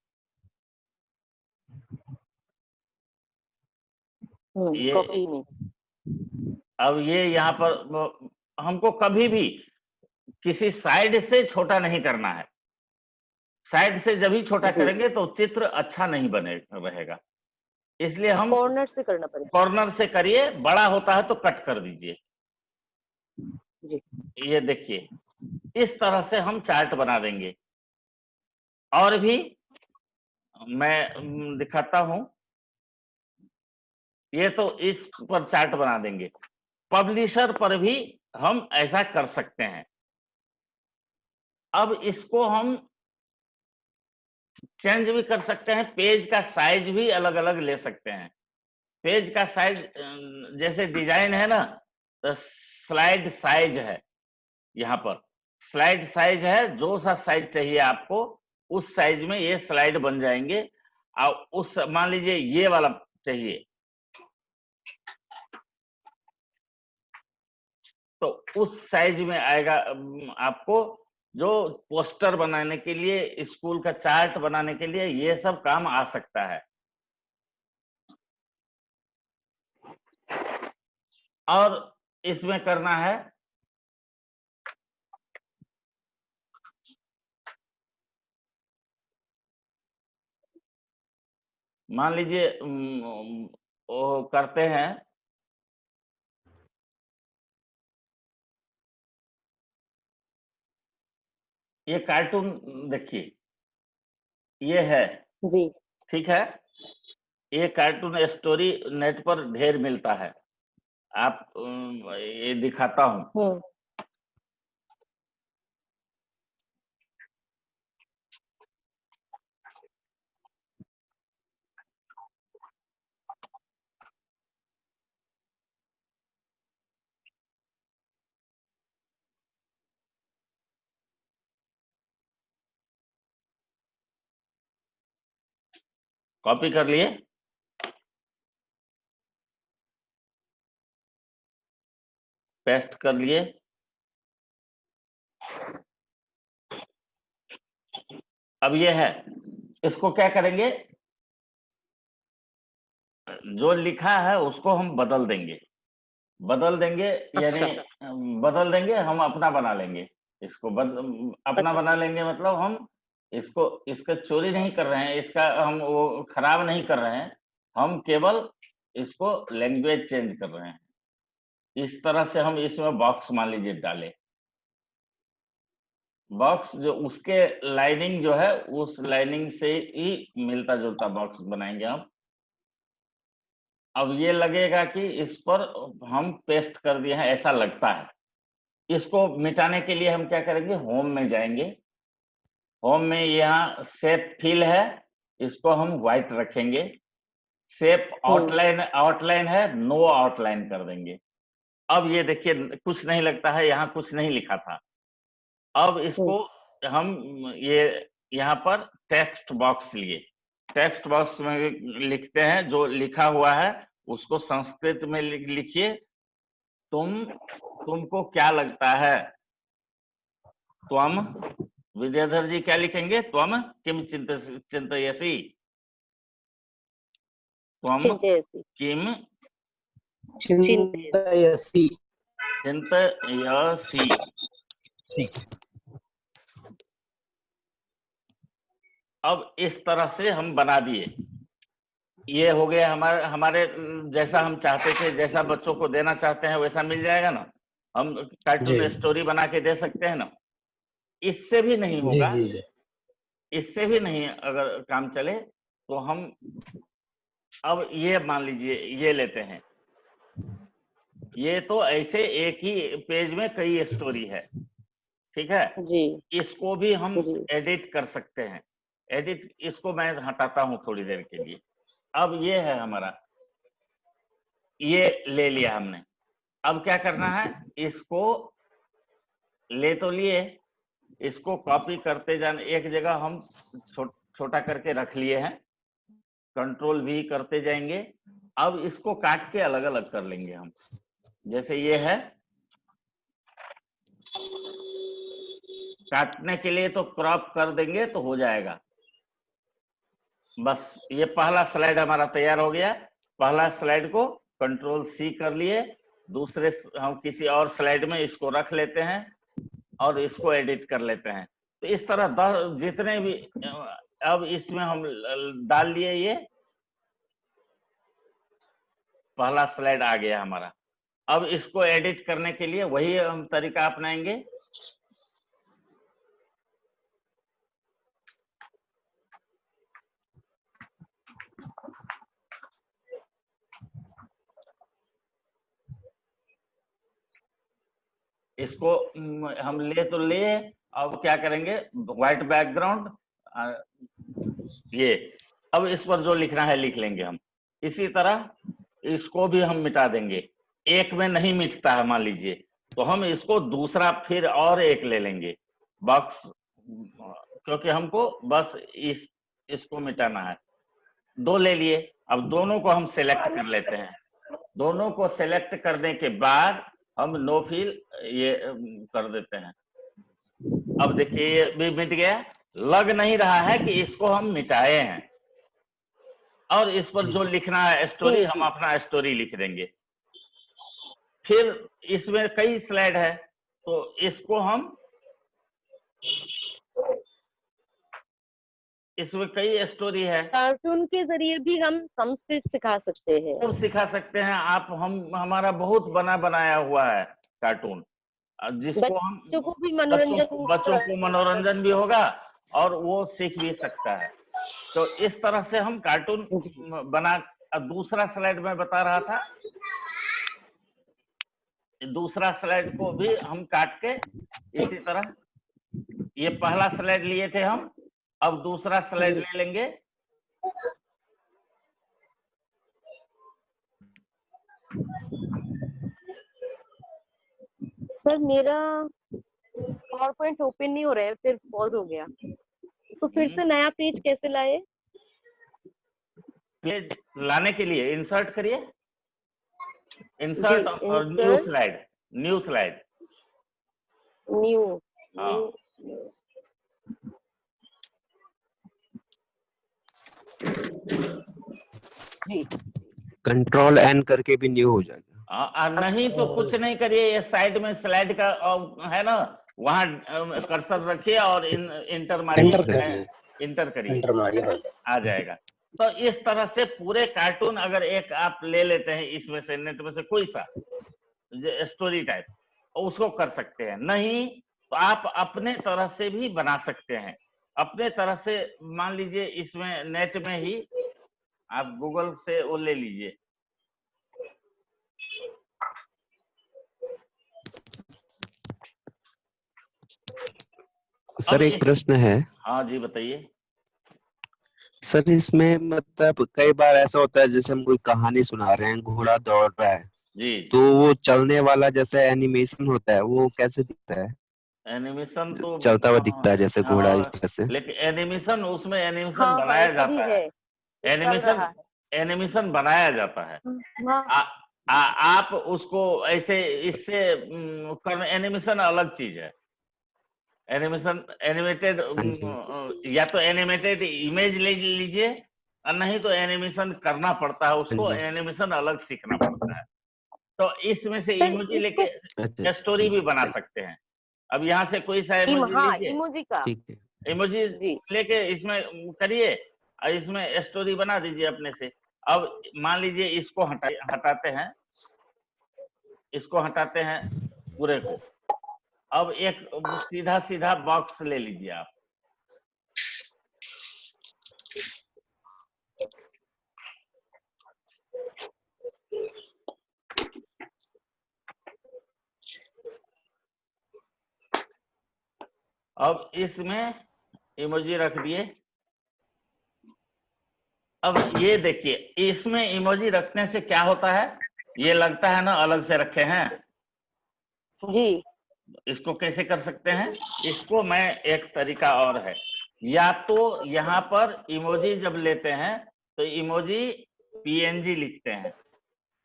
ये कॉपी इमेज। अब ये यहाँ पर हमको कभी भी किसी साइड से छोटा नहीं करना है। साइड से जब ही छोटा करेंगे तो चित्र अच्छा नहीं बने रहेगा, इसलिए हम कॉर्नर से करना पड़ेगा। कॉर्नर से करिए, बड़ा होता है तो कट कर दीजिए जी। ये देखिए, इस तरह से हम चार्ट बना देंगे। और भी मैं दिखाता हूं, ये तो इस पर चार्ट बना देंगे। पब्लिशर पर भी हम ऐसा कर सकते हैं। अब इसको हम चेंज भी कर सकते हैं, पेज का साइज भी अलग अलग ले सकते हैं। पेज का साइज जैसे डिजाइन है ना, तो स्लाइड साइज है, यहाँ पर स्लाइड साइज है, जो सा साइज चाहिए आपको उस साइज में ये स्लाइड बन जाएंगे। और उस मान लीजिए ये वाला चाहिए तो उस साइज में आएगा आपको। जो पोस्टर बनाने के लिए, स्कूल का चार्ट बनाने के लिए ये सब काम आ सकता है। और इसमें करना है मान लीजिए वो करते हैं, ये कार्टून देखिए, ये है जी, ठीक है। ये कार्टून स्टोरी नेट पर ढेर मिलता है, आप ये दिखाता हूं। कॉपी कर लिए, पेस्ट कर लिए। अब ये है, इसको क्या करेंगे, जो लिखा है उसको हम बदल देंगे, यानी बदल देंगे, हम अपना बना लेंगे इसको। अपना बना लेंगे मतलब हम इसको, इसका चोरी नहीं कर रहे हैं, इसका हम वो खराब नहीं कर रहे हैं, हम केवल इसको लैंग्वेज चेंज कर रहे हैं। इस तरह से हम इसमें बॉक्स मान लीजिए डाले, बॉक्स जो उसके लाइनिंग जो है उस लाइनिंग से ही मिलता जुलता बॉक्स बनाएंगे हम। अब ये लगेगा कि इस पर हम पेस्ट कर दिए हैं ऐसा लगता है। इसको मिटाने के लिए हम क्या करेंगे, होम में जाएंगे। होम में यहाँ शेप फिल है, इसको हम व्हाइट रखेंगे। शेप आउटलाइन है, नो आउटलाइन कर देंगे। अब ये देखिए कुछ नहीं लगता है, यहाँ कुछ नहीं लिखा था। अब इसको हम ये यहाँ पर टेक्स्ट बॉक्स लिए, टेक्स्ट बॉक्स में लिखते हैं, जो लिखा हुआ है उसको संस्कृत में लिखिए। तुमको क्या लगता है? त्वम, विद्याधर जी क्या लिखेंगे? त्वम किम चिंतयसि? त्वम किम चिंतयसि। अब इस तरह से हम बना दिए। ये हो गया हमारे जैसा हम चाहते थे, जैसा बच्चों को देना चाहते हैं वैसा मिल जाएगा ना। हम कार्टून स्टोरी बना के दे सकते हैं ना। इससे भी नहीं होगा, इससे भी नहीं अगर काम चले तो हम अब ये मान लीजिए ये लेते हैं। ये तो ऐसे एक ही पेज में कई स्टोरी है, ठीक है जी। इसको भी हम एडिट कर सकते हैं। एडिट, इसको मैं हटाता हूं थोड़ी देर के लिए। अब ये है हमारा, ये ले लिया हमने। अब क्या करना है, इसको ले तो लिए, इसको कॉपी करते जाने। एक जगह हम छोटा करके रख लिए हैं, कंट्रोल V करते जाएंगे। अब इसको काट के अलग अलग कर लेंगे हम। जैसे ये है, काटने के लिए तो क्रॉप कर देंगे तो हो जाएगा। बस ये पहला स्लाइड हमारा तैयार हो गया। पहला स्लाइड को कंट्रोल C कर लिए, दूसरे हम किसी और स्लाइड में इसको रख लेते हैं और इसको एडिट कर लेते हैं। तो इस तरह जितने भी, अब इसमें हम डाल लिए, ये पहला स्लाइड आ गया हमारा। अब इसको एडिट करने के लिए वही हम तरीका अपनाएंगे। इसको हम ले तो लिए, अब क्या करेंगे, व्हाइट बैकग्राउंड, ये अब इस पर जो लिखना है लिख लेंगे हम। इसी तरह इसको भी हम मिटा देंगे। एक में नहीं मिटता है मान लीजिए, तो हम इसको दूसरा फिर और एक ले लेंगे बॉक्स, क्योंकि हमको बस इसको मिटाना है। दो ले लिए, अब दोनों को हम सेलेक्ट कर लेते हैं। दोनों को सेलेक्ट करने के बाद हम नो फिल ये कर देते हैं। अब देखिए ये भी मिट गया। लग नहीं रहा है कि इसको हम मिटाए हैं। और इस पर जो लिखना है स्टोरी, हम अपना स्टोरी लिख देंगे। फिर इसमें कई स्लाइड है, तो इसको हम, इसमें कई स्टोरी है। कार्टून के जरिए भी हम संस्कृत सिखा सकते हैं। और सिखा सकते हैं आप। हमारा बहुत बनाया हुआ है कार्टून, जिसको हम बच्चों को भी मनोरंजन, बच्चों को मनोरंजन भी होगा और वो सीख भी सकता है। तो इस तरह से हम कार्टून बना। दूसरा स्लाइड में बता रहा था, दूसरा स्लाइड को भी हम काट के इसी तरह, ये पहला स्लाइड लिए थे हम, अब दूसरा स्लाइड ले लेंगे। सर मेरा पावरपॉइंट ओपन नहीं हो रहा है, फिर पॉज हो गया। इसको फिर से नया पेज कैसे लाए? पेज लाने के लिए इंसर्ट करिए, इंसर्ट और new slide, new slide, new. Control N करके भी न्यू हो जाएगा। नहीं तो कुछ नहीं करिए, ये साइड में स्लाइड का है ना, वहां कर्सर रखिए और इंटर मारिए, इंटर करिए, आ जाएगा। तो इस तरह से पूरे कार्टून अगर एक आप ले लेते हैं इसमें से, नेट में से कोई सा स्टोरी टाइप, उसको कर सकते हैं। नहीं तो आप अपने तरह से भी बना सकते हैं। अपने तरह से मान लीजिए इसमें नेट में ही आप गूगल से वो ले लीजिए। सर एक प्रश्न है। हाँ जी बताइए। सर इसमें मतलब कई बार ऐसा होता है जैसे हम कोई कहानी सुना रहे हैं, घोड़ा दौड़ रहा है जी, तो वो चलने वाला जैसे एनिमेशन होता है वो कैसे दिखता है? एनिमेशन तो चलता हुआ दिखता है जैसे घोड़ा इस तरह से। लेकिन एनिमेशन उसमें एनिमेशन हाँ, बनाया ऐसा भी जाता है। एनिमेशन बनाया जाता है। आप उसको ऐसे इससे एनिमेशन अलग चीज है। एनिमेशन एनिमेटेड या तो एनिमेटेड इमेज ले लीजिए और नहीं तो एनिमेशन करना पड़ता है, उसको एनिमेशन अलग सीखना पड़ता है। तो इसमें से इमोजी लेके स्टोरी भी बना सकते हैं। अब यहाँ से कोई सा इमोजी लीजिए, इमोजी का इमोजी लेके इसमें करिए और इसमें स्टोरी बना दीजिए अपने से। अब मान लीजिए इसको हटाते हैं, इसको हटाते हैं पूरे को। अब एक सीधा सीधा बॉक्स ले लीजिए आप। अब इसमें इमोजी रख दिए। अब ये देखिए इसमें इमोजी रखने से क्या होता है, ये लगता है ना अलग से रखे हैं जी। इसको कैसे कर सकते हैं, इसको मैं एक तरीका और है, या तो यहाँ पर इमोजी जब लेते हैं तो इमोजी पीएनजी लिखते हैं।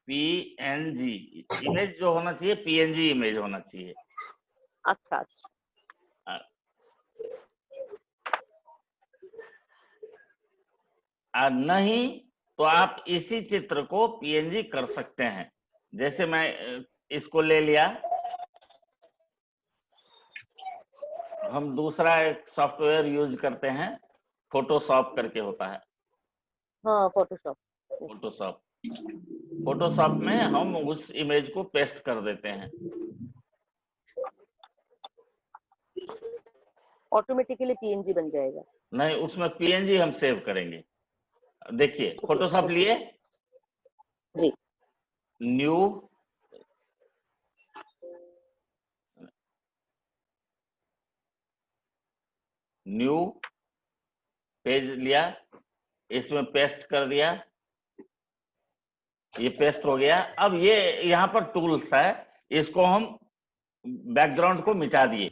पीएनजी इमेज जो होना चाहिए, पीएनजी इमेज होना चाहिए। अच्छा अच्छा। नहीं तो आप इसी चित्र को पीएनजी कर सकते हैं। जैसे मैं इसको ले लिया, हम दूसरा एक सॉफ्टवेयर यूज करते हैं, फोटोशॉप करके होता है। हाँ फोटोशॉप। फोटोशॉप में हम उस इमेज को पेस्ट कर देते हैं। ऑटोमेटिकली पीएनजी बन जाएगा? नहीं, उसमें पीएनजी हम सेव करेंगे। देखिए फोटोशॉप लिए जी, न्यू पेज लिया, इसमें पेस्ट कर दिया, ये पेस्ट हो गया। अब ये यहाँ पर टूल्स है, इसको हम बैकग्राउंड को मिटा दिए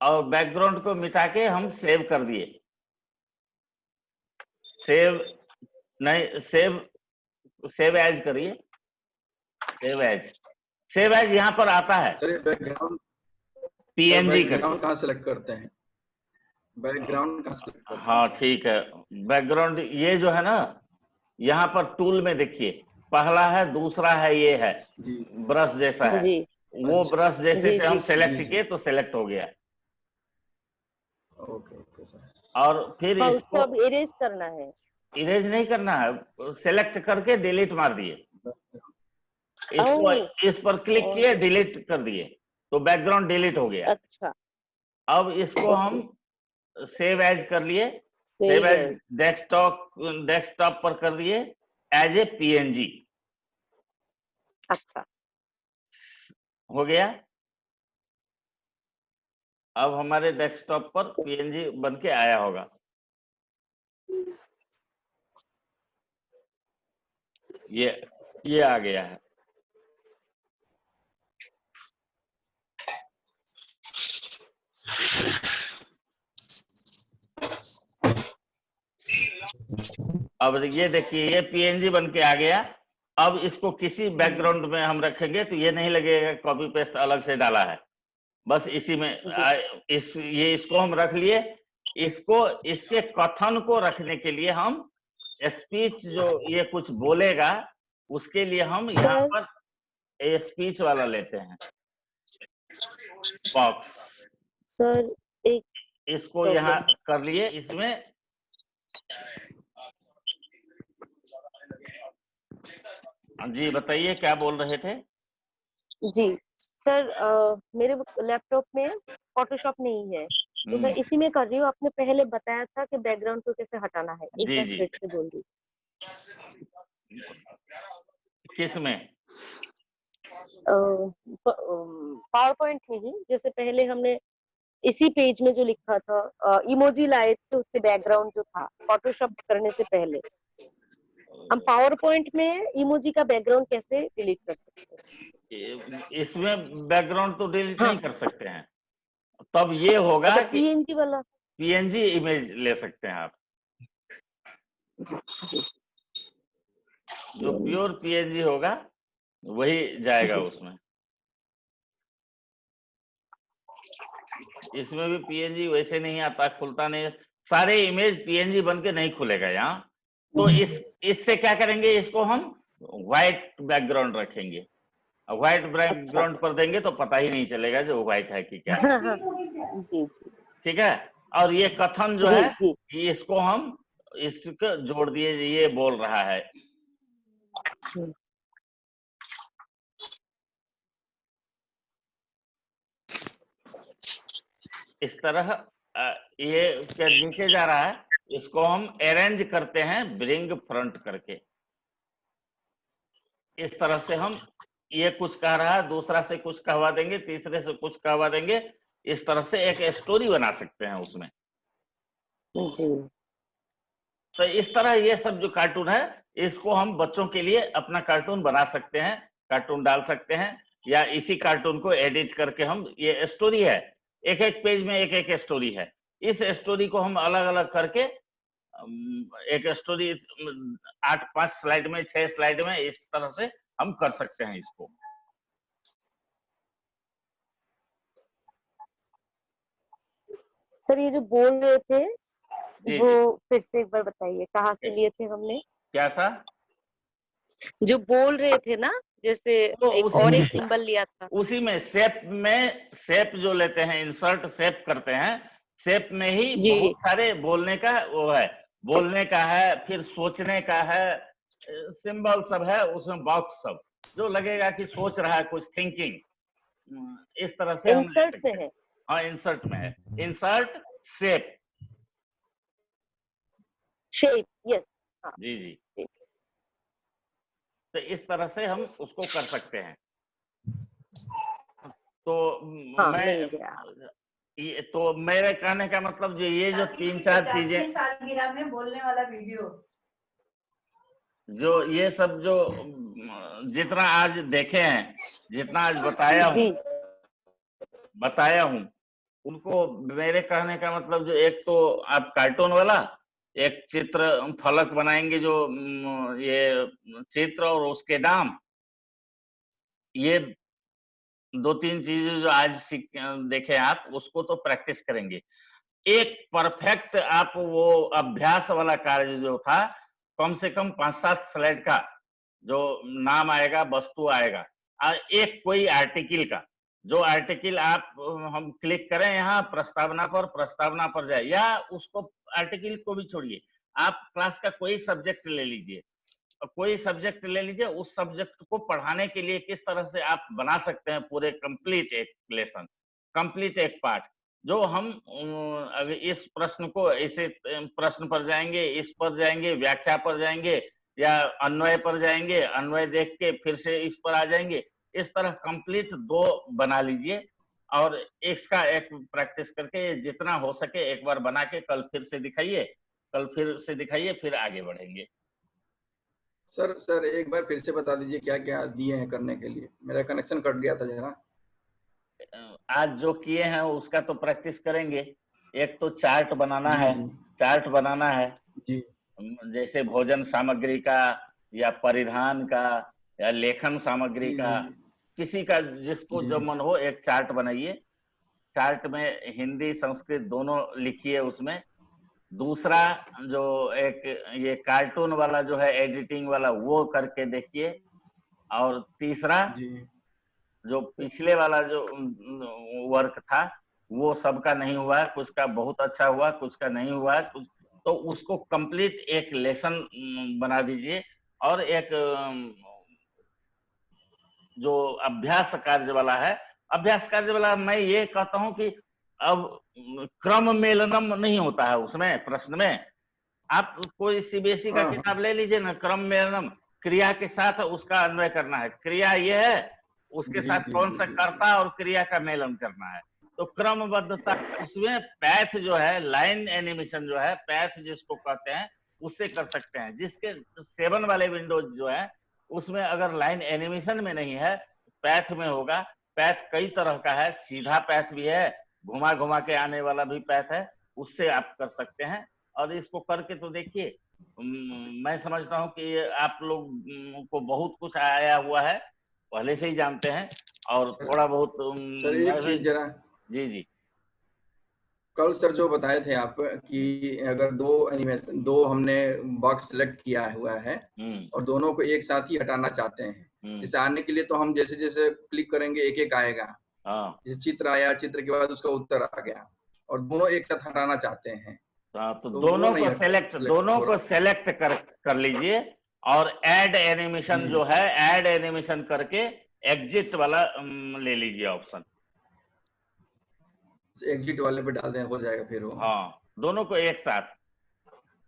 और बैकग्राउंड को मिटा के हम सेव कर दिए। सेव एज करिए, सेव एज यहाँ पर आता है। बैकग्राउंड पीएनजी कहाँ सेलेक्ट करते हैं? बैकग्राउंड का सेलेक्ट करते हैं। हाँ ठीक है, बैकग्राउंड ये जो है ना, यहाँ पर टूल में देखिए, पहला है, दूसरा है, ये है ब्रश जैसा है जी। वो ब्रश जैसे से हम सेलेक्ट किए तो सेलेक्ट हो गया। Okay sir. और फिर इसको अब इरेज करना है? इरेज नहीं करना है, सेलेक्ट करके डिलीट मार दिए। इसको इस पर क्लिक किए, डिलीट कर दिए तो बैकग्राउंड डिलीट हो गया। अच्छा। अब इसको हम सेव एज कर लिए, सेव एज डेस्कटॉप पर कर दिए एज ए पीएनजी। अच्छा हो गया। अब हमारे डेस्कटॉप पर पीएनजी बन के आया होगा। ये आ गया है। अब ये देखिए ये पीएनजी बन के आ गया। अब इसको किसी बैकग्राउंड में हम रखेंगे तो ये नहीं लगेगा कॉपी पेस्ट अलग से डाला है, बस इसी में इसको हम रख लिए। इसको इसके कथन को रखने के लिए हम स्पीच जो ये कुछ बोलेगा उसके लिए हम यहाँ पर स्पीच वाला लेते हैं बॉक्स। सर एक इसको यहाँ कर लिए, इसमें जी बताइए क्या बोल रहे थे? जी सर, मेरे लैपटॉप में फोटोशॉप नहीं है, तो मैं इसी में कर रही हूँ। आपने पहले बताया था कि बैकग्राउंड को कैसे हटाना है, एक जी बार जी फिर से बोल दी। किस में? पावर पॉइंट में ही, जैसे पहले हमने इसी पेज में जो लिखा था, इमोजी लाए थे, उसके बैकग्राउंड जो था फोटोशॉप करने से पहले, हम पावर पॉइंट में इमोजी का बैकग्राउंड कैसे डिलीट कर सकते हैं? इसमें बैकग्राउंड तो डिलीट हाँ। नहीं कर सकते हैं। तब ये होगा अच्छा, कि पीएनजी वाला पीएनजी इमेज ले सकते हैं आप। जी जो प्योर पीएनजी होगा वही जाएगा उसमें। इसमें भी पीएनजी वैसे नहीं आता, खुलता नहीं, सारे इमेज पीएनजी बन के नहीं खुलेगा यहाँ। तो इससे क्या करेंगे, इसको हम व्हाइट बैकग्राउंड रखेंगे। व्हाइट बैकग्राउंड पर देंगे तो पता ही नहीं चलेगा जो व्हाइट है कि क्या है। जी ठीक है। और ये कथन जो है कि इसको हम इसको जोड़ दिए, ये बोल रहा है। इस तरह ये क्या नीचे जा रहा है, इसको हम अरेंज करते हैं ब्रिंग फ्रंट करके। इस तरह से हम ये कुछ कह रहा है, दूसरा से कुछ कहवा देंगे, तीसरे से कुछ कहवा देंगे। इस तरह से एक स्टोरी बना सकते हैं उसमें। जी। तो इस तरह ये सब जो कार्टून है, इसको हम बच्चों के लिए अपना कार्टून बना सकते हैं, कार्टून डाल सकते हैं, या इसी कार्टून को एडिट करके हम, ये स्टोरी है, एक एक पेज में एक एक स्टोरी है, इस स्टोरी को हम अलग अलग करके एक स्टोरी 8-5 स्लाइड में, 6 स्लाइड में, इस तरह से हम कर सकते हैं इसको। सर, ये जो बोल रहे थे वो जी। फिर से एक बार बताइए, कहाँ से लिए थे हमने? क्या सा? जो बोल रहे थे ना, जैसे तो एक और एक सिंबल लिया था, उसी में शेप जो लेते हैं, इंसर्ट शेप करते हैं, शेप में ही बहुत सारे बोलने का वो है, बोलने का है, फिर सोचने का है, सिंबल सब है उसमें, बॉक्स सब जो लगेगा कि सोच रहा है कुछ, थिंकिंग, इस तरह से हम ले सकते हैं। हाँ, इंसर्ट में है, इंसर्ट शेप। यस। जी जी। तो इस तरह से हम उसको कर सकते हैं। तो तो मेरे कहने का मतलब जो ये जो 3-4 चीजें, सालगिरह में बोलने वाला वीडियो, जो ये सब जो जितना आज देखे हैं, जितना आज बताया हूँ, उनको मेरे कहने का मतलब जो एक तो आप कार्टून वाला एक चित्र फलक बनाएंगे, जो ये चित्र और उसके नाम, ये 2-3 चीजें जो आज देखे आप, उसको तो प्रैक्टिस करेंगे। एक परफेक्ट आप वो अभ्यास वाला कार्य जो था, कम से कम 5-7 स्लाइड का जो नाम आएगा, वस्तु आएगा, एक कोई आर्टिकल का, जो आर्टिकल आप हम क्लिक करें यहाँ प्रस्तावना पर जाए, या उसको आर्टिकल को भी छोड़िए, आप क्लास का कोई सब्जेक्ट ले लीजिए, उस सब्जेक्ट को पढ़ाने के लिए किस तरह से आप बना सकते हैं पूरे कंप्लीट एक लेसन, कंप्लीट एक पार्ट, जो हम अगर इस प्रश्न को, ऐसे प्रश्न पर जाएंगे, इस पर जाएंगे, व्याख्या पर जाएंगे, या अन्वय पर जाएंगे, अन्वय देख के फिर से इस पर आ जाएंगे, इस तरह कंप्लीट 2 बना लीजिए, और इसका एक प्रैक्टिस करके जितना हो सके एक बार बना के कल फिर से दिखाइए, फिर आगे बढ़ेंगे। सर एक बार फिर से बता दीजिए क्या क्या दिए हैं करने के लिए, मेरा कनेक्शन कट गया था जरा। आज जो किए हैं उसका तो प्रैक्टिस करेंगे। एक तो चार्ट बनाना है जी, जैसे भोजन सामग्री का, या परिधान का, या लेखन सामग्री का, किसी का जिसको जो मन हो, एक चार्ट बनाइए। चार्ट में हिंदी संस्कृत दोनों लिखिए उसमें। दूसरा जो एक ये कार्टून वाला जो है, एडिटिंग वाला, वो करके देखिए। और तीसरा जो पिछले वाला जो वर्क था, वो सबका नहीं हुआ, कुछ का बहुत अच्छा हुआ, कुछ का नहीं हुआ, कुछ तो उसको कंप्लीट एक लेसन बना दीजिए और एक जो अभ्यास कार्य वाला है, अभ्यास कार्य वाला मैं ये कहता हूं कि अब क्रम मेलनम नहीं होता है उसमें प्रश्न में। आप कोई सीबीएसई का किताब ले लीजिए ना, क्रम मेलनम, क्रिया के साथ उसका अन्वय करना है, क्रिया ये है उसके साथ कौन सा कर्ता और क्रिया का मेलन करना है। तो क्रमबद्धता उसमें पैथ जो है, लाइन एनिमेशन जो है, पैथ जिसको कहते हैं उससे कर सकते हैं। जिसके 7 वाले विंडोज जो है उसमें अगर लाइन एनिमेशन में नहीं है, पैथ में होगा। पैथ कई तरह का है, सीधा पैथ भी है, घुमा घुमा के आने वाला भी पैथ है, उससे आप कर सकते हैं। और इसको करके तो देखिए, मैं समझता हूँ कि आप लोग को बहुत कुछ आया हुआ है, पहले से ही जानते हैं। और थोड़ा बहुत सर एक चीज जरा, जी कल सर जो बताए थे आप कि अगर 2 एनिमेशन, 2 हमने बॉक्स सेलेक्ट किया हुआ है और दोनों को एक साथ ही हटाना चाहते हैं, जैसे आने के लिए तो हम जैसे जैसे क्लिक करेंगे एक एक आएगा। जैसे चित्र आया, चित्र के बाद उसका उत्तर आ गया, और दोनों एक साथ हटाना चाहते हैं। तो दोनों को सेलेक्ट कर लीजिए और ऐड एनिमेशन जो है, ऐड एनिमेशन करके एग्जिट वाला ले लीजिए ऑप्शन, एग्जिट वाले पे डाल दें, हो जाएगा फिर वो। हाँ, दोनों को एक साथ।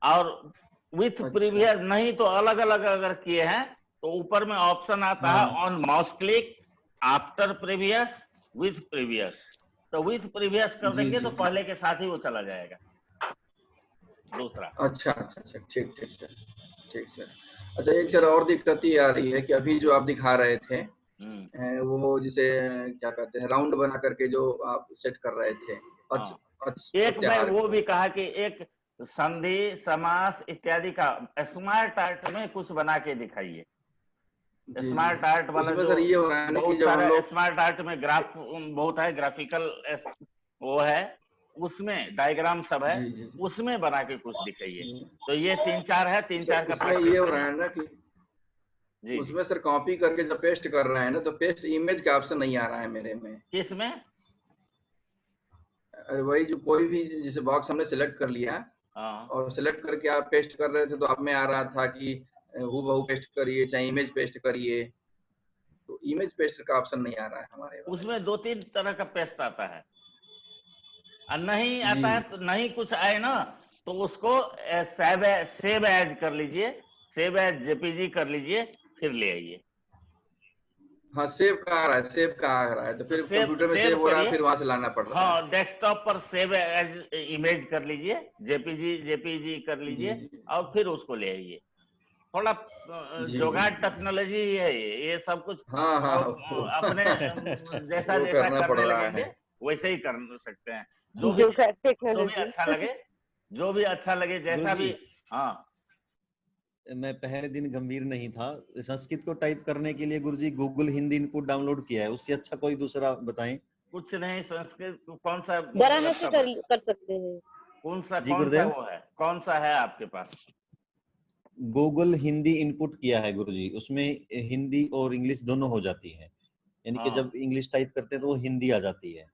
और विथ प्रीवियस नहीं तो अलग अलग अगर किए हैं तो ऊपर में ऑप्शन आता है on mouse click, after previous, with previous. तो विथ प्रीवियस कर देंगे तो पहले के साथ ही वो चला जाएगा दूसरा। अच्छा, ठीक सर। अच्छा, एक सर और दिक्कत ये आ रही है कि अभी जो आप दिखा रहे थे वो जिसे क्या कहते हैं, राउंड बना करके जो आप सेट कर रहे थे, एक मैं वो भी कहा कि एक संधि, समास इत्यादि का स्मार्ट आर्ट में कुछ बना के दिखाइए। स्मार्ट आर्ट वाला जो सर ये हो रहा है ना कि जब हम लोग स्मार्ट आर्ट में ग्राफ बहुत है, ग्राफिकल वो है, उसमें डायग्राम सब है, उसमें बना के कुछ दिखाइए। तो ये 3-4 है, 3-4 का ये हो रहा है ना कि उसमें सर कॉपी करके जब पेस्ट कर रहे हैं ना, तो पेस्ट इमेज का ऑप्शन नहीं आ रहा है मेरे में। किसमें? अरे वही जो कोई भी जैसे बॉक्स हमने सिलेक्ट कर लिया और सिलेक्ट करके आप पेस्ट कर रहे थे, तो आप में आ रहा था कि हूबहू पेस्ट करिए, चाहे इमेज पेस्ट करिए, तो इमेज पेस्ट का ऑप्शन नहीं आ रहा है हमारे। उसमें 2-3 तरह का पेस्ट आता है, और नहीं आता है तो नहीं कुछ आए ना, तो उसको सेव एज कर लीजिए, सेव एज जेपीजी कर लीजिए, फिर ले आइए। हाँ, सेव का आ रहा है, तो फिर कंप्यूटर में सेव हो रहा है, फिर वहां से लाना पड़ रहा है। हाँ, डेस्कटॉप पर सेव एज इमेज कर लीजिए, जेपीजी कर लीजिए, और फिर उसको ले आइए। थोड़ा जुगाड़ टेक्नोलॉजी है ये सब कुछ। अपने जैसा करने लगेंगे वैसे ही कर सकते हैं, जो भी अच्छा लगे जैसा भी। हाँ, मैं पहले दिन गंभीर नहीं था, संस्कृत को टाइप करने के लिए गुरुजी गूगल हिंदी इनपुट डाउनलोड किया है, उससे अच्छा कोई दूसरा बताएं। कुछ नहीं, संस्कृत कौन सा कर सकते हैं, कौन सा वो है, कौन सा है आपके पास? गूगल हिंदी इनपुट किया है गुरुजी, उसमें हिंदी और इंग्लिश दोनों हो जाती है, यानी कि जब इंग्लिश टाइप करते हैं तो वो हिंदी आ जाती है,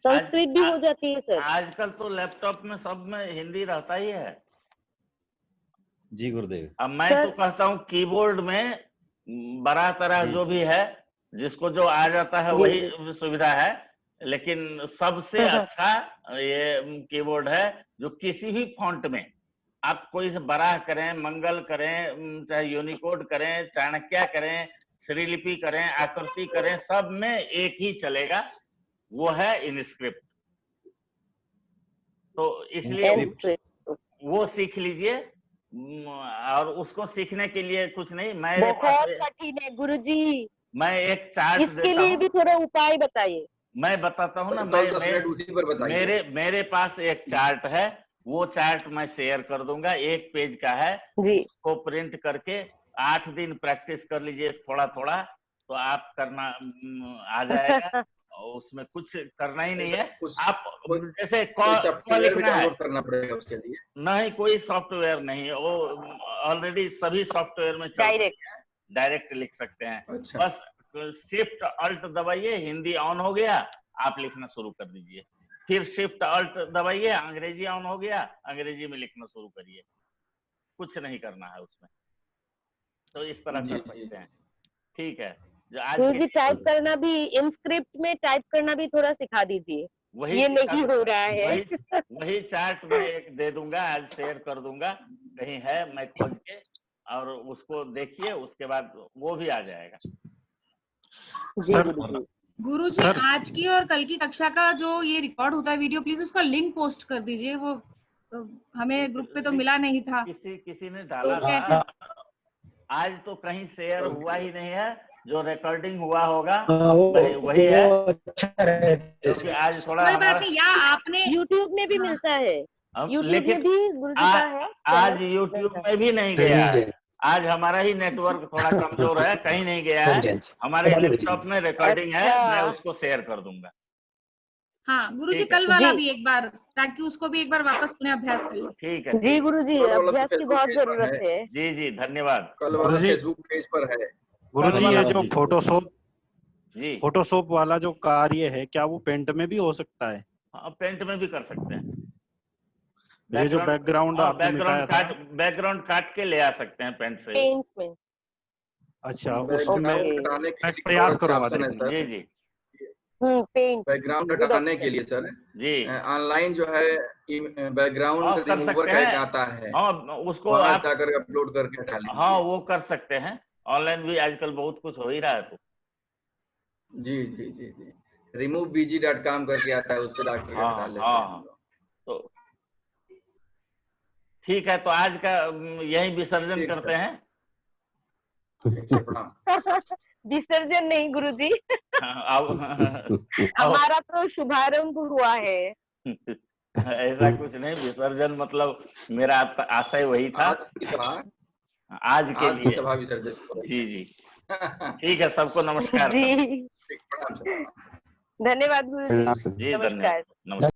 संस्कृत भी हो जाती है सर। आजकल तो लैपटॉप में सब में हिंदी रहता ही है। जी गुरुदेव। अब मैं तो कहता हूँ कीबोर्ड में बड़ा तरह जो भी है, जिसको जो आ जाता है वही सुविधा है, लेकिन सबसे अच्छा ये कीबोर्ड है जो किसी भी फॉन्ट में आप कोई से बड़ा करें, मंगल करें, चाहे यूनिकोड करें, चाणक्य करें, श्रीलिपि करें, आकृति करें, सब में एक ही चलेगा, वो है इनस्क्रिप्ट। तो इसलिए वो सीख लीजिए, और उसको सीखने के लिए कुछ नहीं, मैं बहुत कठिन है गुरुजी, मैं एक चार्ट इसके लिए भी थोड़ा उपाय बताइए। मैं बताता हूँ ना, मेरे पास एक चार्ट है, वो चार्ट मैं शेयर कर दूंगा, 1 पेज का है जी, को प्रिंट करके 8 दिन प्रैक्टिस कर लीजिए थोड़ा थोड़ा, तो आप करना आ जाएगा। उसमें कुछ करना ही नहीं है, आप जैसे कॉल लिखना है करना पड़ेगा उसके लिए, नहीं कोई सॉफ्टवेयर नहीं है, वो ऑलरेडी सभी सॉफ्टवेयर में डायरेक्ट लिख सकते हैं। अच्छा। बस शिफ्ट अल्ट दबाइए, हिंदी ऑन हो गया, आप लिखना शुरू कर दीजिए, फिर शिफ्ट अल्ट दबाइए, अंग्रेजी ऑन हो गया, अंग्रेजी में लिखना शुरू करिए, कुछ नहीं करना है उसमें। तो इस तरह कर सकते हैं, ठीक है। जो आज गुरुजी टाइप करना भी, इन स्क्रिप्ट में टाइप करना भी थोड़ा सिखा दीजिए, ये नहीं हो रहा है। वही चार्ट में एक दे दूंगा, आज शेयर कर दूंगा, कहीं है मैं खोज के, और उसको देखिए, उसके बाद वो भी आ जाएगा। गुरुजी आज की और कल की कक्षा का जो ये रिकॉर्ड होता है वीडियो, प्लीज उसका लिंक पोस्ट कर दीजिए, वो हमें ग्रुप पे तो मिला नहीं था। किसी ने डाला था, आज तो कहीं शेयर हुआ ही नहीं है, जो रिकॉर्डिंग हुआ होगा वही है, क्योंकि आज थोड़ा आपने यूट्यूब में भी मिलता है, यूट्यूब में भी गुरुजी का है, आज यूट्यूब में भी नहीं गया है, आज हमारा ही नेटवर्क थोड़ा कमजोर है, कहीं नहीं गया है, हमारे लैपटॉप में रिकॉर्डिंग है, मैं उसको शेयर कर दूंगा। हाँ गुरुजी, कल वाला भी एक बार, ताकि उसको भी एक बार वापस पुनः अभ्यास कर लो। ठीक है जी गुरुजी, अभ्यास की बहुत जरूरत है। जी जी, धन्यवाद। कल वाला फेसबुक पेज पर है गुरुजी। ये जो फोटोशॉप वाला जो कार्य है, क्या वो पेंट में भी हो सकता है? हाँ, पेंट में भी कर सकते हैं। ये जो बैकग्राउंड आपने मिटाया था, बैकग्राउंड काट के ले आ सकते हैं पेंट से। पेंट में। अच्छा, उसमें प्रयास करूंगा। जी जी, पेंट बैकग्राउंड हटाने के लिए सर जी ऑनलाइन जो है बैकग्राउंड रिमूवर का आता है, हाँ उसको आप जाकर अपलोड करके हटा लीजिए। हाँ वो कर सकते हैं, ऑनलाइन भी आजकल बहुत कुछ हो ही रहा है। तो जी जी जी जी, removebg.com करके आता है, उससे डॉक्टर हटा लेते हैं। तो ठीक है, तो आज का यही विसर्जन करते हैं। विसर्जन नहीं गुरुजी, हमारा तो शुभारंभ हुआ है। ऐसा कुछ नहीं, विसर्जन मतलब मेरा आशय वही था, आज के लिए सभा विसर्जन। जी जी, ठीक है, सबको नमस्कार जी, धन्यवाद गुरुजी, जी, नमस्कार। नमस्कार।